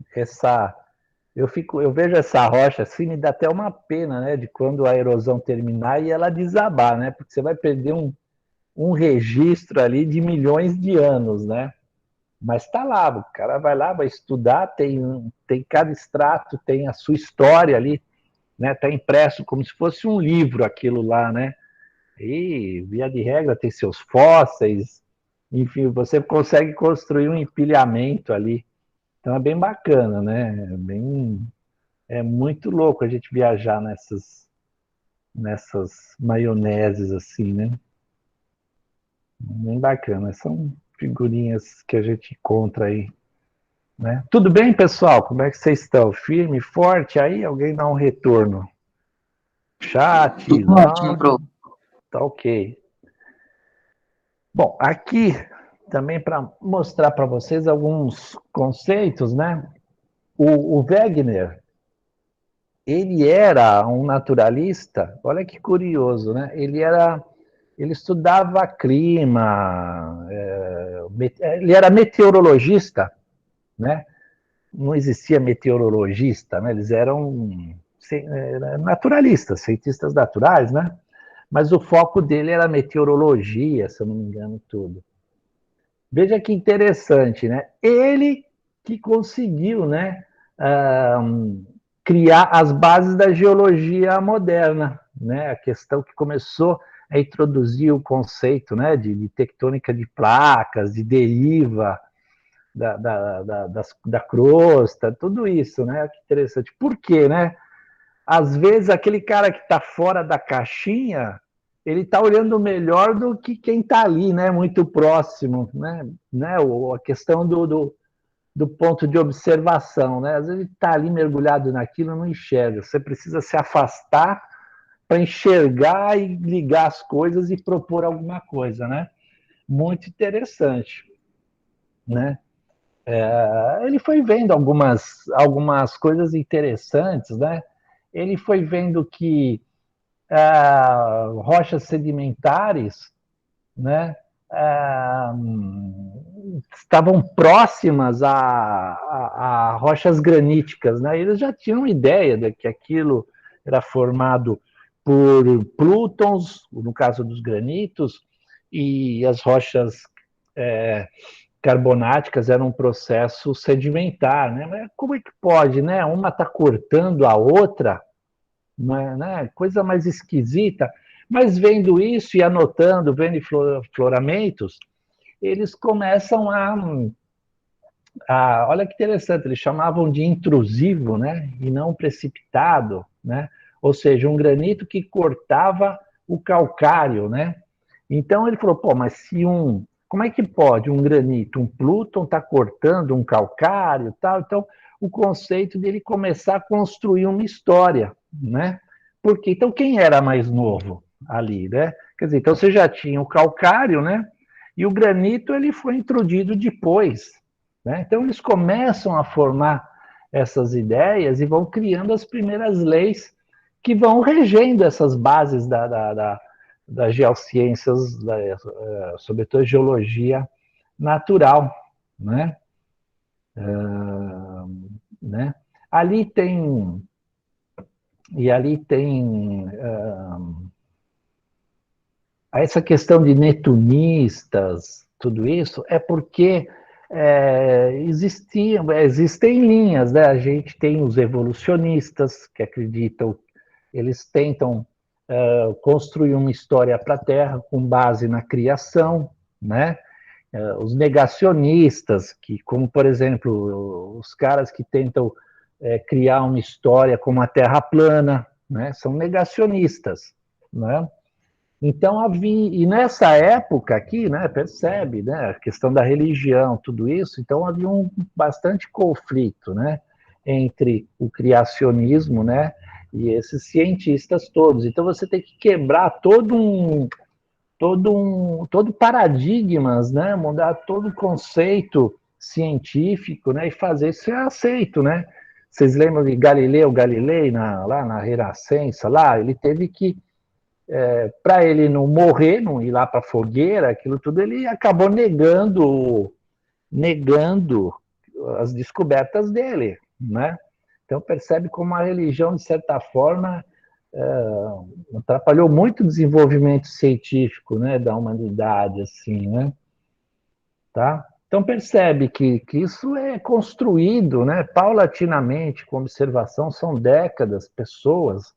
Eu vejo essa rocha assim, me dá até uma pena, né? De quando a erosão terminar e ela desabar, né? Porque você vai perder um registro ali de milhões de anos, né? Mas tá lá, o cara vai lá, vai estudar, tem cada extrato, tem a sua história ali, né? Tá impresso como se fosse um livro aquilo lá, né? E, via de regra, tem seus fósseis, enfim, você consegue construir um empilhamento ali. Então é bem bacana, né? É muito louco a gente viajar nessas maioneses assim, né? Bem bacana. São figurinhas que a gente encontra aí, né? Tudo bem, pessoal? Como é que vocês estão? Firme, forte aí? Alguém dá um retorno? Chat, Tudo ótimo, não, Pro. tá ok. Bom, aqui também para mostrar para vocês alguns conceitos, né? O Wegener, ele era um naturalista, olha que curioso, né? Ele estudava clima, ele era meteorologista, né? Não existia meteorologista, né? Eles eram naturalistas, cientistas naturais, né? mas o foco dele era meteorologia, se eu não me engano, tudo. Veja que interessante, né? Ele que conseguiu, né, criar as bases da geologia moderna, né? A questão que começou a introduzir o conceito, né, de tectônica de placas, de deriva da crosta, tudo isso, né? Que interessante. Por quê, né? Às vezes aquele cara que está fora da caixinha, ele está olhando melhor do que quem está ali, né? Muito próximo, né? A questão do ponto de observação, né? Às vezes ele está ali mergulhado naquilo e não enxerga. Você precisa se afastar para enxergar e ligar as coisas e propor alguma coisa, né? Muito interessante, né? Ele foi vendo algumas coisas interessantes, né? Ele foi vendo que rochas sedimentares, né, estavam próximas a rochas graníticas, né? Eles já tinham ideia de que aquilo era formado por plútons, no caso dos granitos, e as rochas carbonáticas eram um processo sedimentar, né? Mas como é que pode, né? Uma está cortando a outra, né? Coisa mais esquisita. Mas vendo isso e anotando, vendo floramentos, eles começam olha que interessante, eles chamavam de intrusivo, né? E não precipitado, né? Ou seja, um granito que cortava o calcário, né? Então ele falou, pô, mas se como é que pode um granito, um plúton está cortando um calcário, tal? Então o conceito dele começar a construir uma história, né? Porque então quem era mais novo ali, né? Quer dizer, então você já tinha o calcário, né? E o granito ele foi introduzido depois, né? Então eles começam a formar essas ideias e vão criando as primeiras leis que vão regendo essas bases das geociências, sobretudo a geologia natural, né? Né? Ali tem essa questão de netunistas, tudo isso é porque existem linhas, né? A gente tem os evolucionistas que acreditam, eles tentam construir uma história para a Terra com base na criação, né? Os negacionistas, que, como por exemplo, os caras que tentam criar uma história como a Terra plana, né? São negacionistas, né? Então havia, e nessa época aqui, né, percebe, né, a questão da religião, tudo isso, então havia bastante conflito, né, entre o criacionismo, né, e esses cientistas todos. Então você tem que quebrar todo paradigmas, né, mudar todo o conceito científico, né, e fazer isso ser aceito, né. Vocês lembram de Galileu Galilei lá na Renascença, lá ele teve que para ele não morrer, não ir lá para a fogueira, aquilo tudo, ele acabou negando as descobertas dele, né? Então percebe como a religião, de certa forma, atrapalhou muito o desenvolvimento científico, né, da humanidade, assim, né? Tá? Então percebe que isso é construído, né, paulatinamente, com observação, são décadas, pessoas,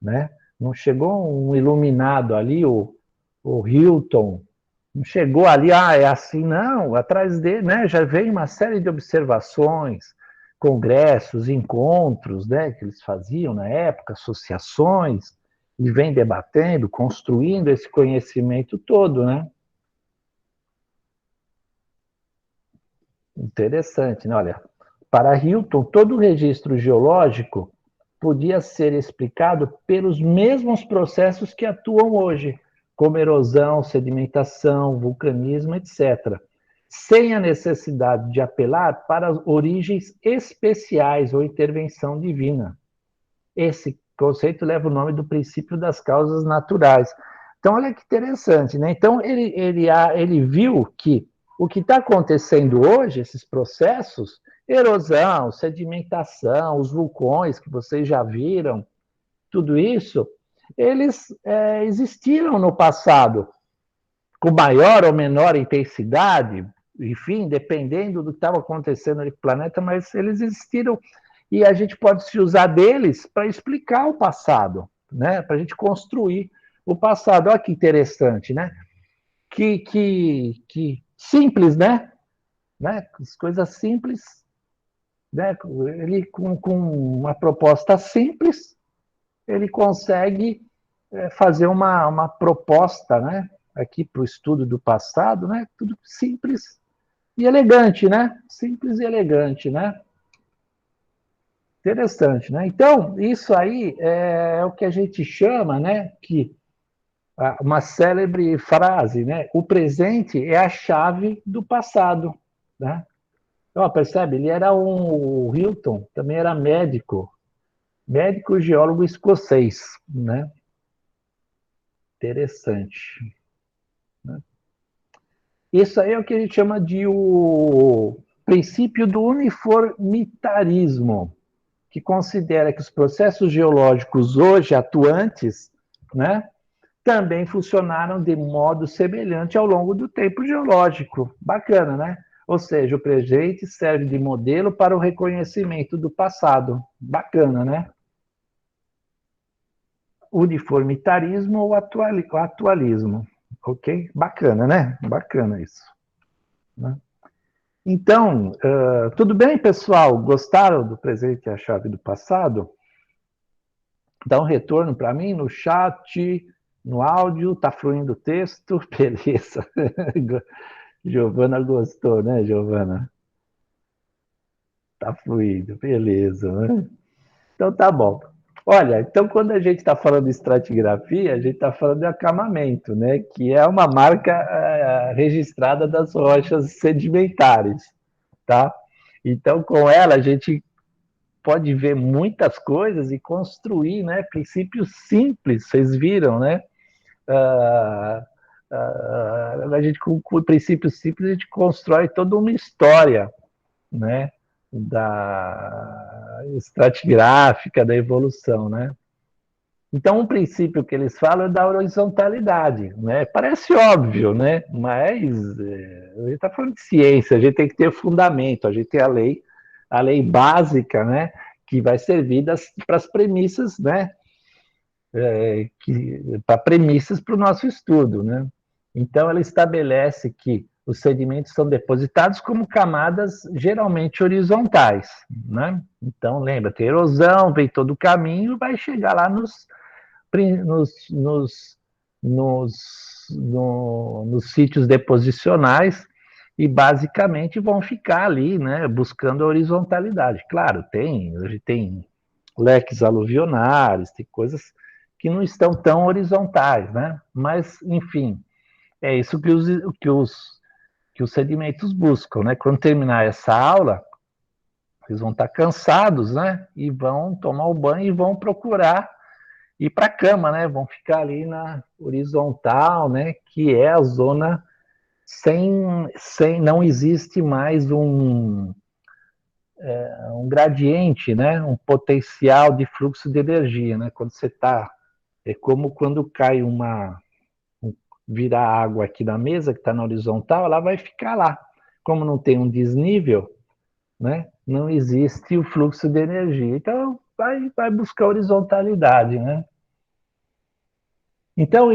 né? Não chegou um iluminado ali, o Hilton, não chegou ali, é assim, não, atrás dele, né, já vem uma série de observações, congressos, encontros, né, que eles faziam na época, associações, e vem debatendo, construindo esse conhecimento todo, né? Interessante, né? Olha, para Hilton, todo o registro geológico podia ser explicado pelos mesmos processos que atuam hoje, como erosão, sedimentação, vulcanismo, etc., sem a necessidade de apelar para origens especiais ou intervenção divina. Esse conceito leva o nome do princípio das causas naturais. Então, olha que interessante, né? Então, ele viu que o que está acontecendo hoje, esses processos, erosão, sedimentação, os vulcões que vocês já viram, tudo isso eles existiram no passado, com maior ou menor intensidade, enfim, dependendo do que estava acontecendo no planeta, mas eles existiram e a gente pode se usar deles para explicar o passado, né? Para a gente construir o passado. Olha que interessante, né? Que simples, né? As coisas simples, né? Ele com uma proposta simples, ele consegue fazer uma proposta, né? Aqui para o estudo do passado, né? Tudo simples e elegante, né? Simples e elegante, né? Interessante, né? Então, isso aí é o que a gente chama, né? Que uma célebre frase, né? O presente é a chave do passado, né? Então, percebe? Ele era o Hilton, também era médico geólogo escocês, né? Interessante. Né? Isso aí é o que a gente chama de o princípio do uniformitarismo, que considera que os processos geológicos hoje atuantes, né, também funcionaram de modo semelhante ao longo do tempo geológico. Bacana, né? Ou seja, o presente serve de modelo para o reconhecimento do passado. Bacana, né? Uniformitarismo ou atualismo. Ok? Bacana, né? Bacana isso. Né? Então, tudo bem, pessoal? Gostaram do presente e a chave do passado? Dá um retorno para mim no chat, no áudio, tá fluindo o texto? Beleza. Giovana gostou, né, Giovana? Tá fluindo, beleza, né? Então tá bom. Olha, então quando a gente está falando de estratigrafia, a gente está falando de acamamento, né? Que é uma marca registrada das rochas sedimentares, tá? Então com ela a gente pode ver muitas coisas e construir, né? Princípios simples, vocês viram, né? A gente com princípios simples a gente constrói toda uma história, né? Da estratigráfica, da evolução, né? Então, um princípio que eles falam é da horizontalidade, né? Parece óbvio, né? Mas a gente está falando de ciência, a gente tem que ter fundamento, a gente tem a lei básica, né? Que vai servir para as premissas, né? Para premissas para o nosso estudo, né? Então, ela estabelece que os sedimentos são depositados como camadas geralmente horizontais, né? Então, lembra, tem erosão, vem todo o caminho, vai chegar lá nos, nos, nos sítios deposicionais e basicamente vão ficar ali, né, buscando a horizontalidade. Claro, hoje tem leques aluvionais, tem coisas que não estão tão horizontais, né? Mas, enfim, é isso que os sedimentos buscam, né? Quando terminar essa aula, eles vão estar cansados, né? E vão tomar o banho e vão procurar ir para a cama, né? Vão ficar ali na horizontal, né? Que é a zona sem não existe mais um gradiente, né? Um potencial de fluxo de energia, né? Quando você está é como quando cai virar água aqui na mesa que está na horizontal, ela vai ficar lá. Como não tem um desnível, né? Não existe o fluxo de energia. Então vai buscar horizontalidade, né? Então,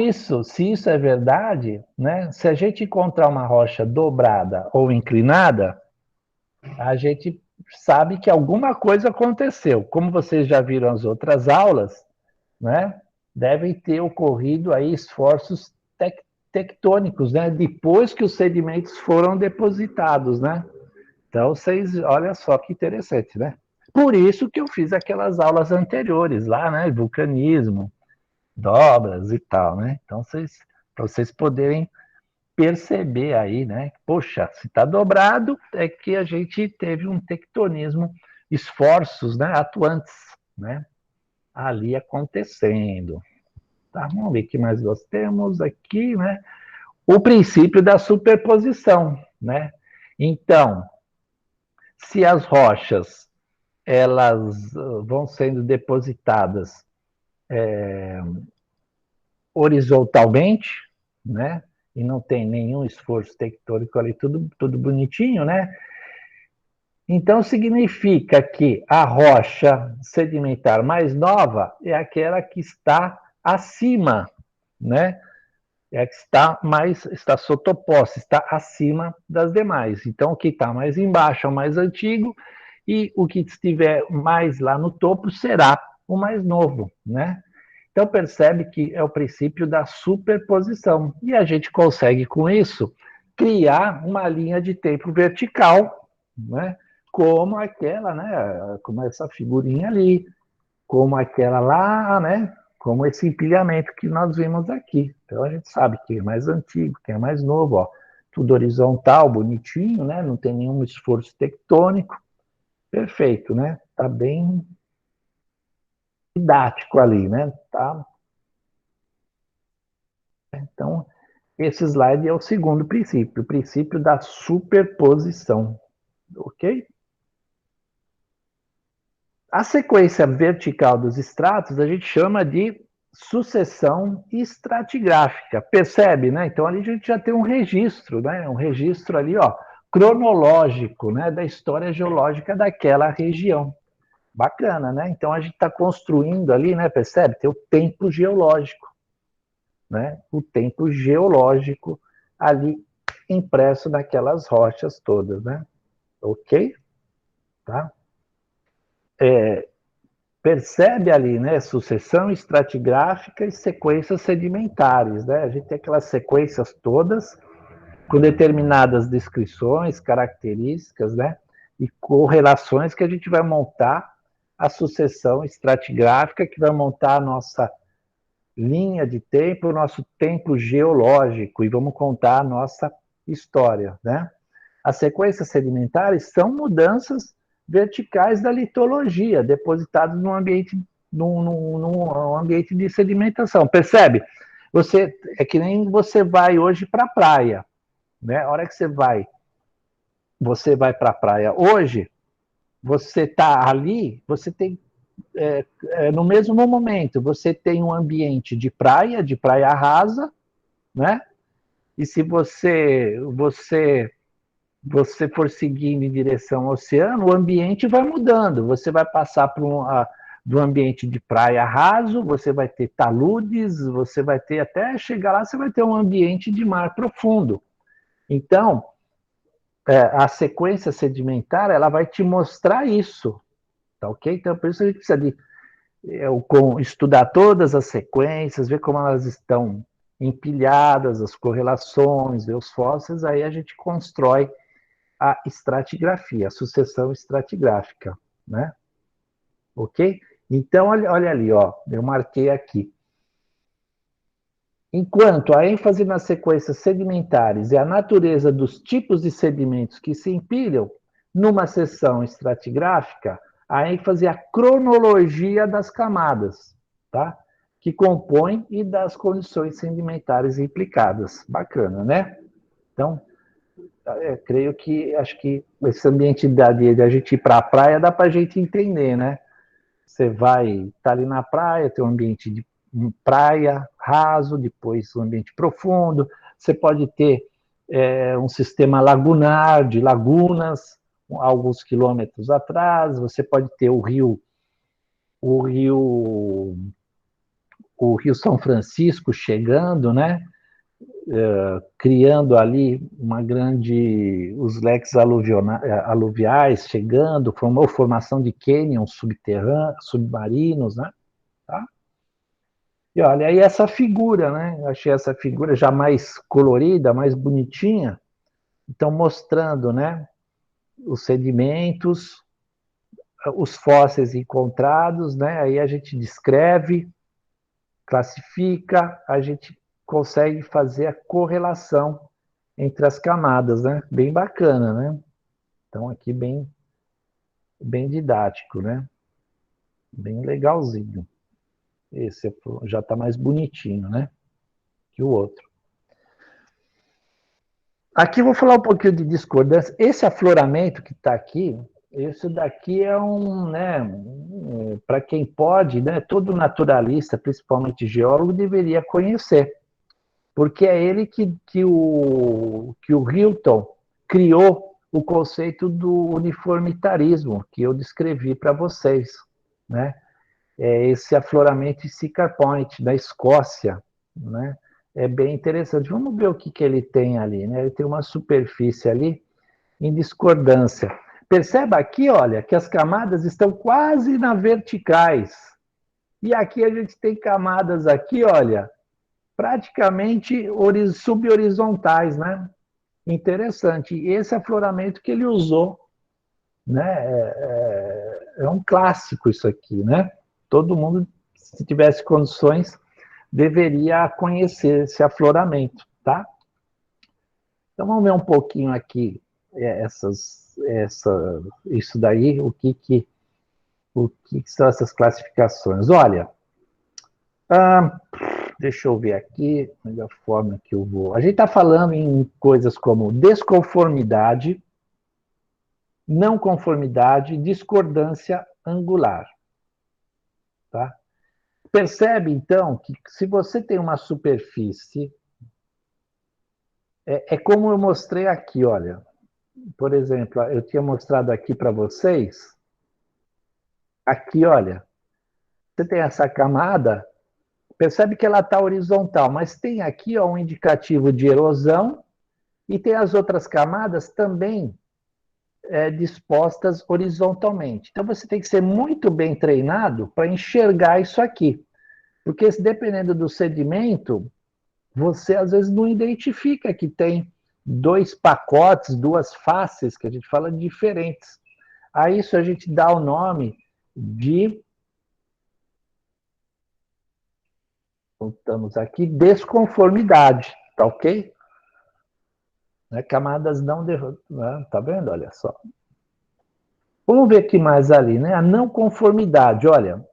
se isso é verdade, né? Se a gente encontrar uma rocha dobrada ou inclinada, a gente sabe que alguma coisa aconteceu. Como vocês já viram as outras aulas, né? Devem ter ocorrido aí esforços tectônicos, né? Depois que os sedimentos foram depositados, né? Então, vocês, olha só que interessante, né? Por isso que eu fiz aquelas aulas anteriores lá, né? Vulcanismo, dobras e tal, né? Então, para vocês poderem perceber aí, né? Poxa, se está dobrado, é que a gente teve um tectonismo, esforços, né? Atuantes, né? Ali acontecendo. Tá, vamos ver o que mais nós temos aqui, né? O princípio da superposição, né? Então, se as rochas elas vão sendo depositadas horizontalmente, né? E não tem nenhum esforço tectônico ali, tudo bonitinho, né? Então, significa que a rocha sedimentar mais nova é aquela que está acima, né? É a que está sotoposta, está acima das demais. Então, o que está mais embaixo é o mais antigo, e o que estiver mais lá no topo será o mais novo, né? Então, percebe que é o princípio da superposição. E a gente consegue, com isso, criar uma linha de tempo vertical, né? Como aquela, né? Como essa figurinha ali, como aquela lá, né? Como esse empilhamento que nós vimos aqui. Então, a gente sabe que é mais antigo, que é mais novo, ó. Tudo horizontal, bonitinho, né? Não tem nenhum esforço tectônico. Perfeito, né? Tá bem didático ali, né? Tá. Então, esse slide é o segundo princípio, o princípio da superposição, ok? A sequência vertical dos estratos a gente chama de sucessão estratigráfica, percebe, né? Então ali a gente já tem um registro, né? Um registro ali, ó, cronológico, né? Da história geológica daquela região. Bacana, né? Então a gente está construindo ali, né? Percebe? Tem o tempo geológico, né? O tempo geológico ali impresso naquelas rochas todas, né? Ok? Tá? Percebe ali, né? Sucessão estratigráfica e sequências sedimentares, né? A gente tem aquelas sequências todas com determinadas descrições, características, né? E correlações que a gente vai montar a sucessão estratigráfica, que vai montar a nossa linha de tempo, o nosso tempo geológico, e vamos contar a nossa história, né? As sequências sedimentares são mudanças verticais da litologia, depositadas num ambiente de sedimentação. Percebe? Você, é que nem você vai hoje para a praia, né? A hora que você vai para a praia hoje, você está ali, você tem no mesmo momento, você tem um ambiente de praia rasa, né? E se você for seguindo em direção ao oceano, o ambiente vai mudando. Você vai passar do ambiente de praia raso, você vai ter taludes, você vai ter, até chegar lá, você vai ter um ambiente de mar profundo. Então, a sequência sedimentar, ela vai te mostrar isso, tá ok? Então, por isso a gente precisa estudar todas as sequências, ver como elas estão empilhadas, as correlações, ver os fósseis, aí a gente constrói a estratigrafia, a sucessão estratigráfica, né? Ok? Então, olha ali, ó, eu marquei aqui. Enquanto a ênfase nas sequências sedimentares e a natureza dos tipos de sedimentos que se empilham, numa seção estratigráfica, a ênfase é a cronologia das camadas, tá? Que compõem e das condições sedimentares implicadas. Bacana, né? Então, creio que, acho que esse ambiente de a gente ir para a praia dá para a gente entender, né? Você vai estar ali na praia, tem um ambiente de praia raso, depois um ambiente profundo. Você pode ter um sistema lagunar, de lagunas, alguns quilômetros atrás. Você pode ter o rio, o rio São Francisco chegando, né? Criando ali uma grande, os leques aluviais chegando, formou formação de cânions subterrâneos, submarinos, né? Tá? E olha, aí essa figura, né? Eu achei essa figura já mais colorida, mais bonitinha. Então, mostrando, né? Os sedimentos, os fósseis encontrados, né? Aí a gente descreve, classifica, a gente consegue fazer a correlação entre as camadas, né? Bem bacana, né? Então, aqui bem didático, né? Bem legalzinho. Esse já está mais bonitinho, né? Que o outro. Aqui eu vou falar um pouquinho de discordância. Esse afloramento que está aqui, Isso daqui é para quem pode, né, todo naturalista, principalmente geólogo, deveria conhecer, porque é ele que o Hilton criou o conceito do uniformitarismo, que eu descrevi para vocês, né? É esse afloramento em Siccar Point, na Escócia, né? É bem interessante. Vamos ver o que ele tem ali, né? Ele tem uma superfície ali em discordância. Perceba aqui, olha, que as camadas estão quase na verticais. E aqui a gente tem camadas aqui, olha, praticamente subhorizontais, né? Interessante. E esse afloramento que ele usou, né? É um clássico isso aqui, né? Todo mundo, se tivesse condições, deveria conhecer esse afloramento, tá? Então vamos ver um pouquinho aqui isso daí, o que são essas classificações. Olha, ah, deixa eu ver aqui, a melhor forma que eu vou. A gente está falando em coisas como desconformidade, não conformidade, discordância angular. Tá? Percebe, então, que se você tem uma superfície, é como eu mostrei aqui, olha. Por exemplo, eu tinha mostrado aqui para vocês, aqui, olha, você tem essa camada, percebe que ela está horizontal, mas tem aqui ó, um indicativo de erosão e tem as outras camadas também dispostas horizontalmente. Então você tem que ser muito bem treinado para enxergar isso aqui. Porque dependendo do sedimento, você às vezes não identifica que tem dois pacotes, duas faces, que a gente fala diferentes. A isso a gente dá o nome de, voltamos aqui, desconformidade, tá ok? Né? Camadas não, né? Tá vendo? Olha só. Vamos ver aqui mais ali, né? A não conformidade, olha,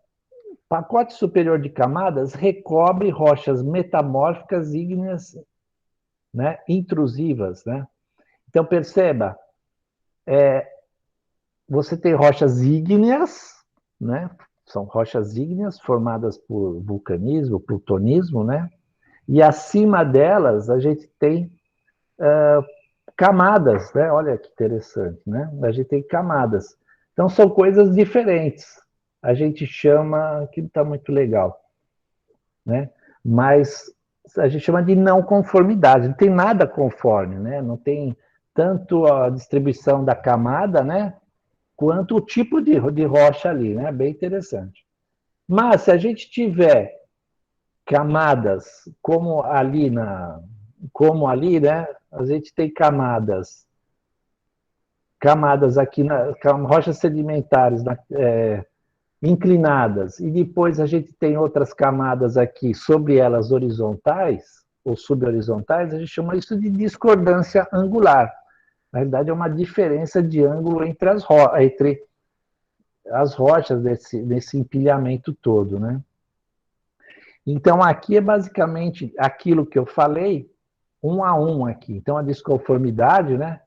pacote superior de camadas recobre rochas metamórficas ígneas, né, intrusivas, né? Então perceba, você tem rochas ígneas, né? São rochas ígneas formadas por vulcanismo, plutonismo, né? E acima delas a gente tem camadas, né? Olha que interessante, né? A gente tem camadas. Então são coisas diferentes. A gente chama, que está muito legal, né? Mas a gente chama de não conformidade. Não tem nada conforme, né? Não tem tanto a distribuição da camada, né? Quanto o tipo de rocha ali, né? Bem interessante. Mas se a gente tiver camadas como ali, né? A gente tem camadas aqui rochas sedimentares inclinadas e depois a gente tem outras camadas aqui sobre elas horizontais ou subhorizontais, a gente chama isso de discordância angular. Na realidade é uma diferença de ângulo entre as rochas desse empilhamento todo, né? Então, aqui é basicamente aquilo que eu falei, um a um aqui. Então, a desconformidade, né?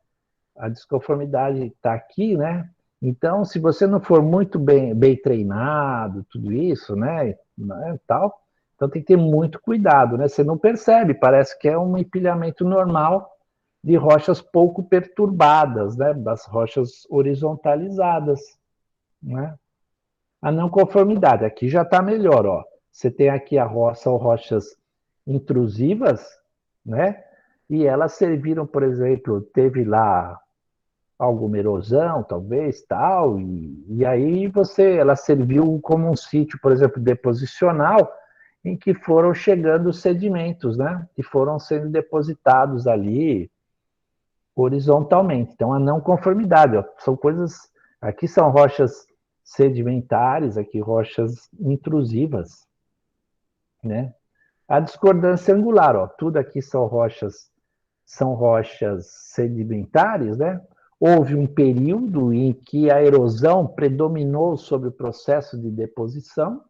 A desconformidade está aqui, né? Então, se você não for muito bem treinado, tudo isso, né, tal, então tem que ter muito cuidado, né? Você não percebe, parece que é um empilhamento normal de rochas pouco perturbadas, né? Das rochas horizontalizadas, né? A não conformidade, aqui já está melhor, ó. Você tem aqui são rochas intrusivas, né? E elas serviram, por exemplo, teve lá alguma erosão, talvez, tal, e aí ela serviu como um sítio, por exemplo, deposicional, em que foram chegando sedimentos, né? Que foram sendo depositados ali horizontalmente. Então, a não conformidade, ó, são coisas. Aqui são rochas sedimentares, aqui rochas intrusivas, né? A discordância angular, ó, tudo aqui são rochas sedimentares, né? Houve um período em que a erosão predominou sobre o processo de deposição,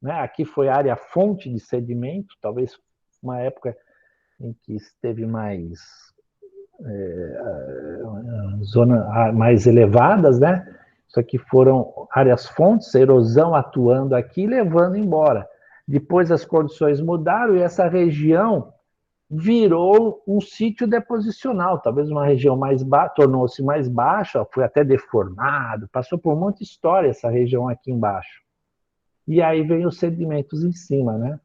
né? Aqui foi a área fonte de sedimento, talvez uma época em que esteve mais zonas mais elevadas, né? Isso aqui foram áreas fontes, erosão atuando aqui e levando embora. Depois as condições mudaram e essa região virou um sítio deposicional, talvez uma região mais baixa, tornou-se mais baixa, foi até deformado, passou por muita história essa região aqui embaixo. E aí vem os sedimentos em cima, né?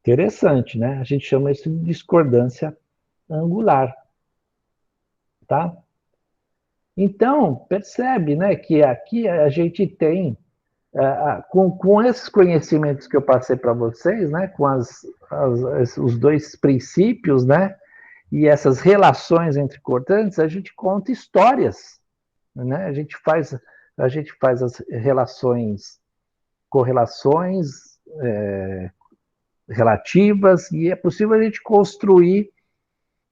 Interessante, né? A gente chama isso de discordância angular, tá? Então, percebe, né, que aqui a gente tem, com esses conhecimentos que eu passei para vocês, né, com os dois princípios, né, e essas relações entre cortantes, a gente conta histórias, né? A gente faz as relações, correlações relativas, e é possível a gente construir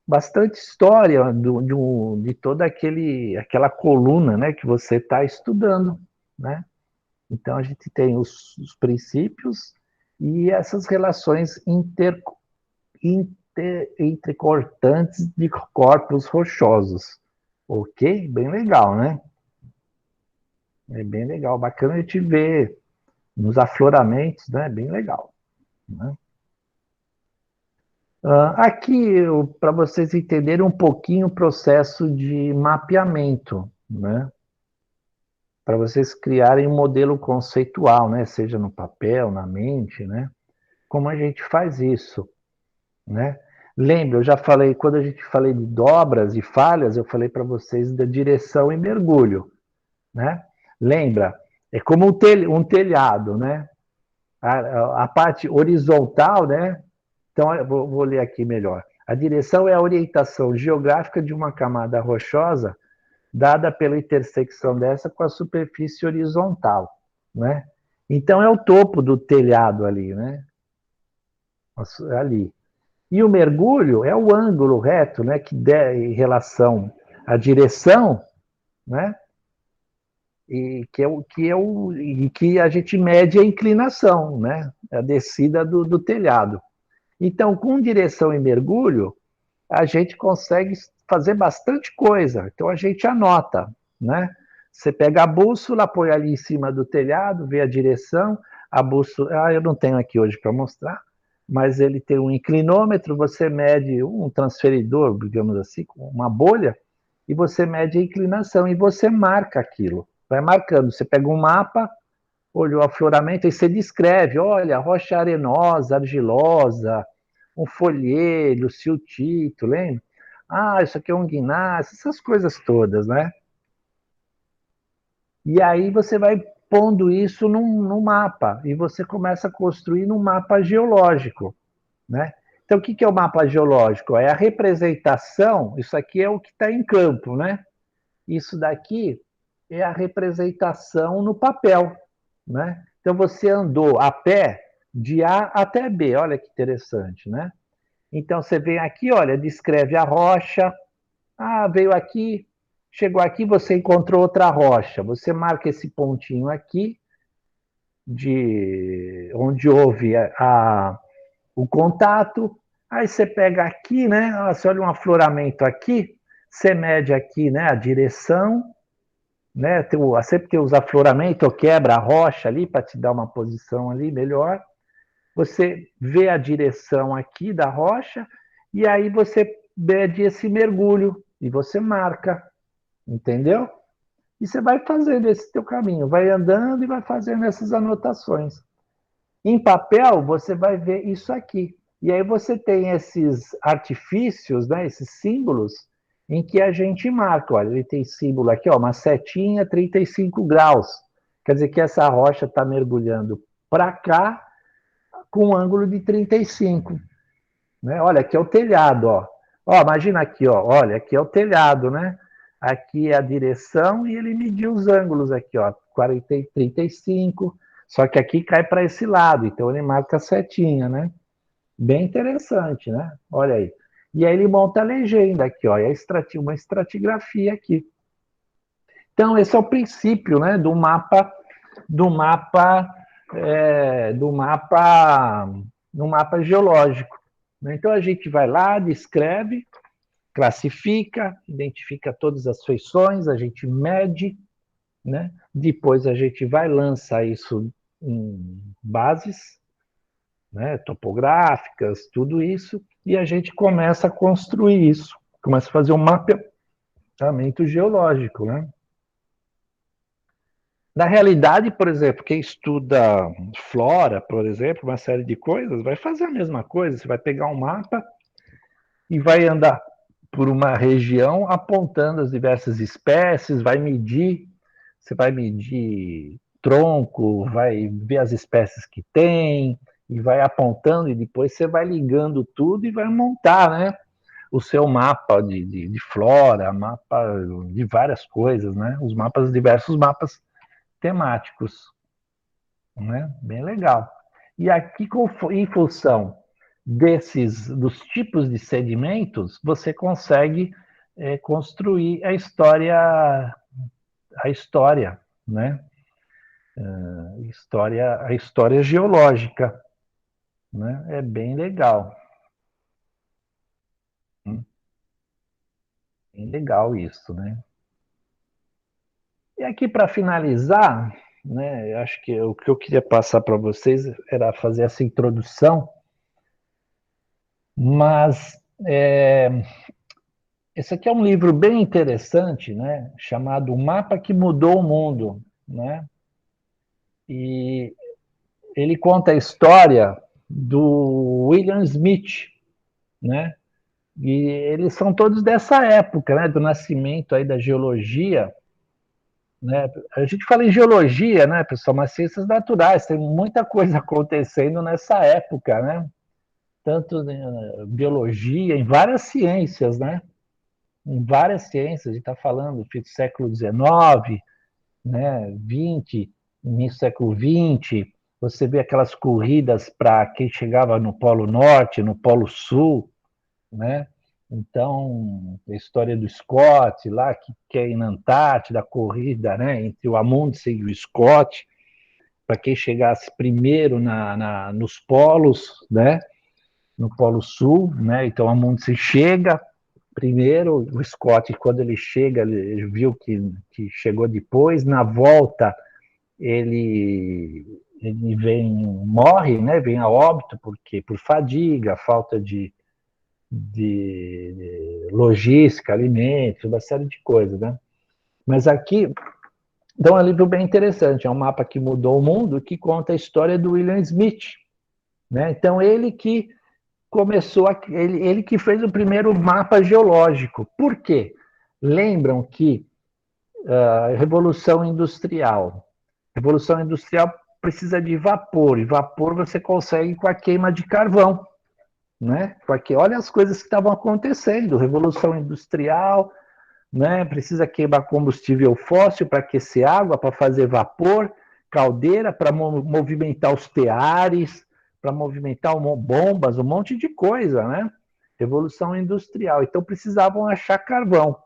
bastante história de toda aquela coluna, né, que você está estudando, né? Então a gente tem os princípios e essas relações intercortantes de corpos rochosos. Ok? Bem legal, né? É bem legal, bacana a gente ver nos afloramentos, né? Bem legal. Né? Aqui, para vocês entenderem um pouquinho o processo de mapeamento, né? Para vocês criarem um modelo conceitual, né? Seja no papel, na mente, né? Como a gente faz isso, né? Lembra, eu já falei, quando a gente falei de dobras e falhas, eu falei para vocês da direção e mergulho, né? Lembra, é como um telhado, né? A parte horizontal, né? Então, eu vou ler aqui melhor. A direção é a orientação geográfica de uma camada rochosa dada pela intersecção dessa com a superfície horizontal, né? Então, é o topo do telhado ali, né? Ali. E o mergulho é o ângulo reto, né, que der em relação à direção, né, e que a gente mede a inclinação, né, a descida do telhado. Então, com direção e mergulho, a gente consegue fazer bastante coisa. Então, a gente anota, né? Você pega a bússola, põe ali em cima do telhado, vê a direção, a bússola. Eu não tenho aqui hoje para mostrar, mas ele tem um inclinômetro, você mede um transferidor, digamos assim, com uma bolha, e você mede a inclinação e você marca aquilo. Vai marcando. Você pega um mapa, olhou o afloramento, e você descreve: olha, rocha arenosa, argilosa, um folheiro, siltito, lembra? Ah, isso aqui é um guinaço, essas coisas todas, né? E aí você vai pondo isso num mapa, e você começa a construir num mapa geológico, né? Então, o que é o mapa geológico? É a representação, isso aqui é o que está em campo, né? Isso daqui é a representação no papel, né? Então, você andou a pé de A até B, olha que interessante, né? Então, você vem aqui, olha, descreve a rocha. Ah, veio aqui, chegou aqui, você encontrou outra rocha. Você marca esse pontinho aqui, de onde houve o contato. Aí você pega aqui, né? Você olha um afloramento aqui, você mede aqui, né, a direção, né? Sempre tem os afloramentos, ou quebra a rocha ali para te dar uma posição ali melhor. Você vê a direção aqui da rocha e aí você mede esse mergulho e você marca, entendeu? E você vai fazendo esse teu caminho, vai andando e vai fazendo essas anotações. Em papel, você vai ver isso aqui. E aí você tem esses artifícios, né, esses símbolos, em que a gente marca. Olha, ele tem símbolo aqui, ó, uma setinha 35 graus. Quer dizer que essa rocha está mergulhando para cá com um ângulo de 35. Né? Olha, aqui é o telhado, ó. Ó, imagina aqui, ó. Olha, aqui é o telhado, né? Aqui é a direção e ele mediu os ângulos aqui, ó. 40, 35. Só que aqui cai para esse lado, então ele marca a setinha, né? Bem interessante, né? Olha aí. E aí ele monta a legenda aqui, ó. É uma estratigrafia aqui. Então, esse é o princípio, né, do mapa, do mapa geológico. Então, a gente vai lá, descreve, classifica, identifica todas as feições, a gente mede, né? Depois a gente vai lançar isso em bases, né, topográficas, tudo isso, e a gente começa a construir isso, começa a fazer um mapeamento geológico, né? Na realidade, por exemplo, quem estuda flora, por exemplo, uma série de coisas, vai fazer a mesma coisa. Você vai pegar um mapa e vai andar por uma região apontando as diversas espécies, vai medir, você vai medir tronco, vai ver as espécies que tem, e vai apontando, e depois você vai ligando tudo e vai montar, né? O seu mapa de flora, mapa de várias coisas, né? Os mapas, diversos mapas temáticos, né? Bem legal. E aqui, em função dos tipos de sedimentos, você consegue construir a história, né? A história geológica, né? É bem legal. Bem legal isso, né? E aqui, para finalizar, né, acho que o que eu queria passar para vocês era fazer essa introdução, mas esse aqui é um livro bem interessante, né, chamado O Mapa que Mudou o Mundo, né? E ele conta a história do William Smith, né? E eles são todos dessa época, né, do nascimento aí da geologia, né? A gente fala em geologia, né, pessoal, mas ciências naturais, tem muita coisa acontecendo nessa época, né? Tanto em biologia, em várias ciências, né? Em várias ciências, a gente está falando do século XIX, né, 20, início do século XX, você vê aquelas corridas para quem chegava no Polo Norte, no Polo Sul, né? Então, a história do Scott, lá que é na Antártida, a corrida, né, entre o Amundsen e o Scott, para quem chegasse primeiro nos polos, né, no Polo Sul, né? Então, o Amundsen chega primeiro, o Scott, quando ele chega, ele viu que chegou depois, na volta ele morre, né? Vem a óbito porque por fadiga, falta de logística, alimentos, uma série de coisas, né? Mas aqui, então, é um livro bem interessante, é um mapa que mudou o mundo, que conta a história do William Smith, né? Então, ele que começou, ele que fez o primeiro mapa geológico. Por quê? Lembram que a Revolução Industrial precisa de vapor, e vapor você consegue com a queima de carvão, né? Porque olha as coisas que estavam acontecendo, Revolução Industrial, né? Precisa queimar combustível fóssil para aquecer água, para fazer vapor, caldeira para movimentar os teares, para movimentar bombas, um monte de coisa, né? Revolução Industrial. Então precisavam achar carvão.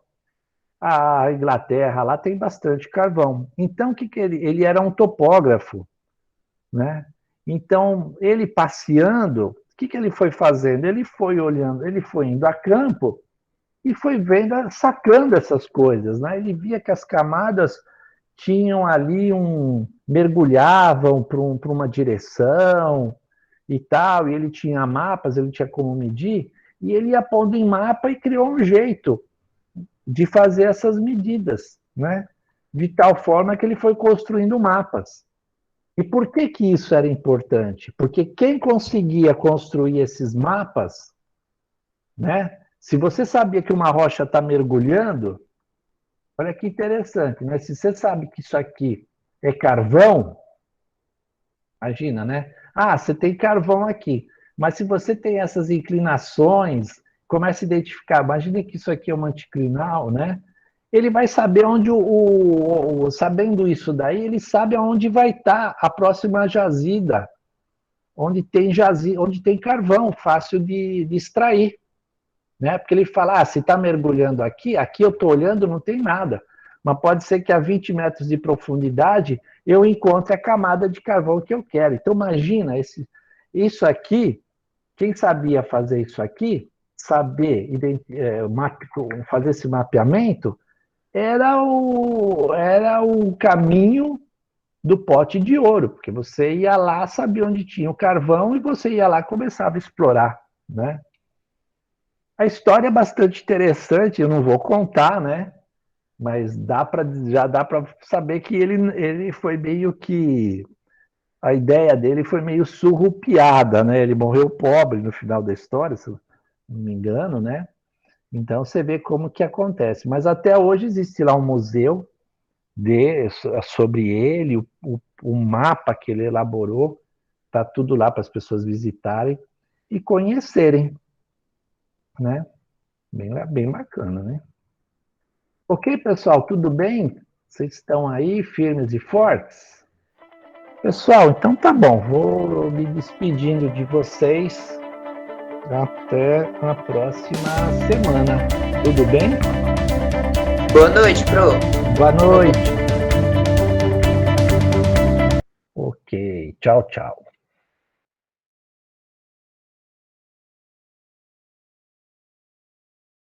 A Inglaterra lá tem bastante carvão. Então o que ele era um topógrafo, né? Então ele passeando, o que ele foi fazendo? Ele foi olhando, ele foi indo a campo e foi vendo, sacando essas coisas, né? Ele via que as camadas tinham ali mergulhavam para uma direção e tal, e ele tinha mapas, ele tinha como medir, e ele ia pondo em mapa e criou um jeito de fazer essas medidas, né? De tal forma que ele foi construindo mapas. E por que que isso era importante? Porque quem conseguia construir esses mapas, né? Se você sabia que uma rocha está mergulhando, olha que interessante, né? Se você sabe que isso aqui é carvão, imagina, né? Ah, você tem carvão aqui. Mas se você tem essas inclinações, começa a identificar, imagine que isso aqui é uma anticlinal, né? Ele vai saber onde sabendo isso daí, ele sabe aonde vai estar a próxima jazida, onde tem carvão, fácil de extrair, né? Porque ele fala, se está mergulhando aqui eu estou olhando, não tem nada. Mas pode ser que a 20 metros de profundidade eu encontre a camada de carvão que eu quero. Então imagina, isso aqui, quem sabia fazer isso aqui, saber fazer esse mapeamento era o caminho do pote de ouro, porque você ia lá, sabia onde tinha o carvão e você ia lá e começava a explorar, né? A história é bastante interessante, eu não vou contar, né? Mas já dá para saber que ele foi meio que a ideia dele foi meio surrupiada, né? Ele morreu pobre no final da história, se eu não me engano, né? Então você vê como que acontece. Mas até hoje existe lá um museu sobre ele, o mapa que ele elaborou, tá tudo lá para as pessoas visitarem e conhecerem, né? Bem bacana, né? Ok, pessoal, tudo bem? Vocês estão aí firmes e fortes? Pessoal, então tá bom, vou me despedindo de vocês. Até a próxima semana. Tudo bem? Boa noite, Pro. Boa noite. Ok, tchau, tchau.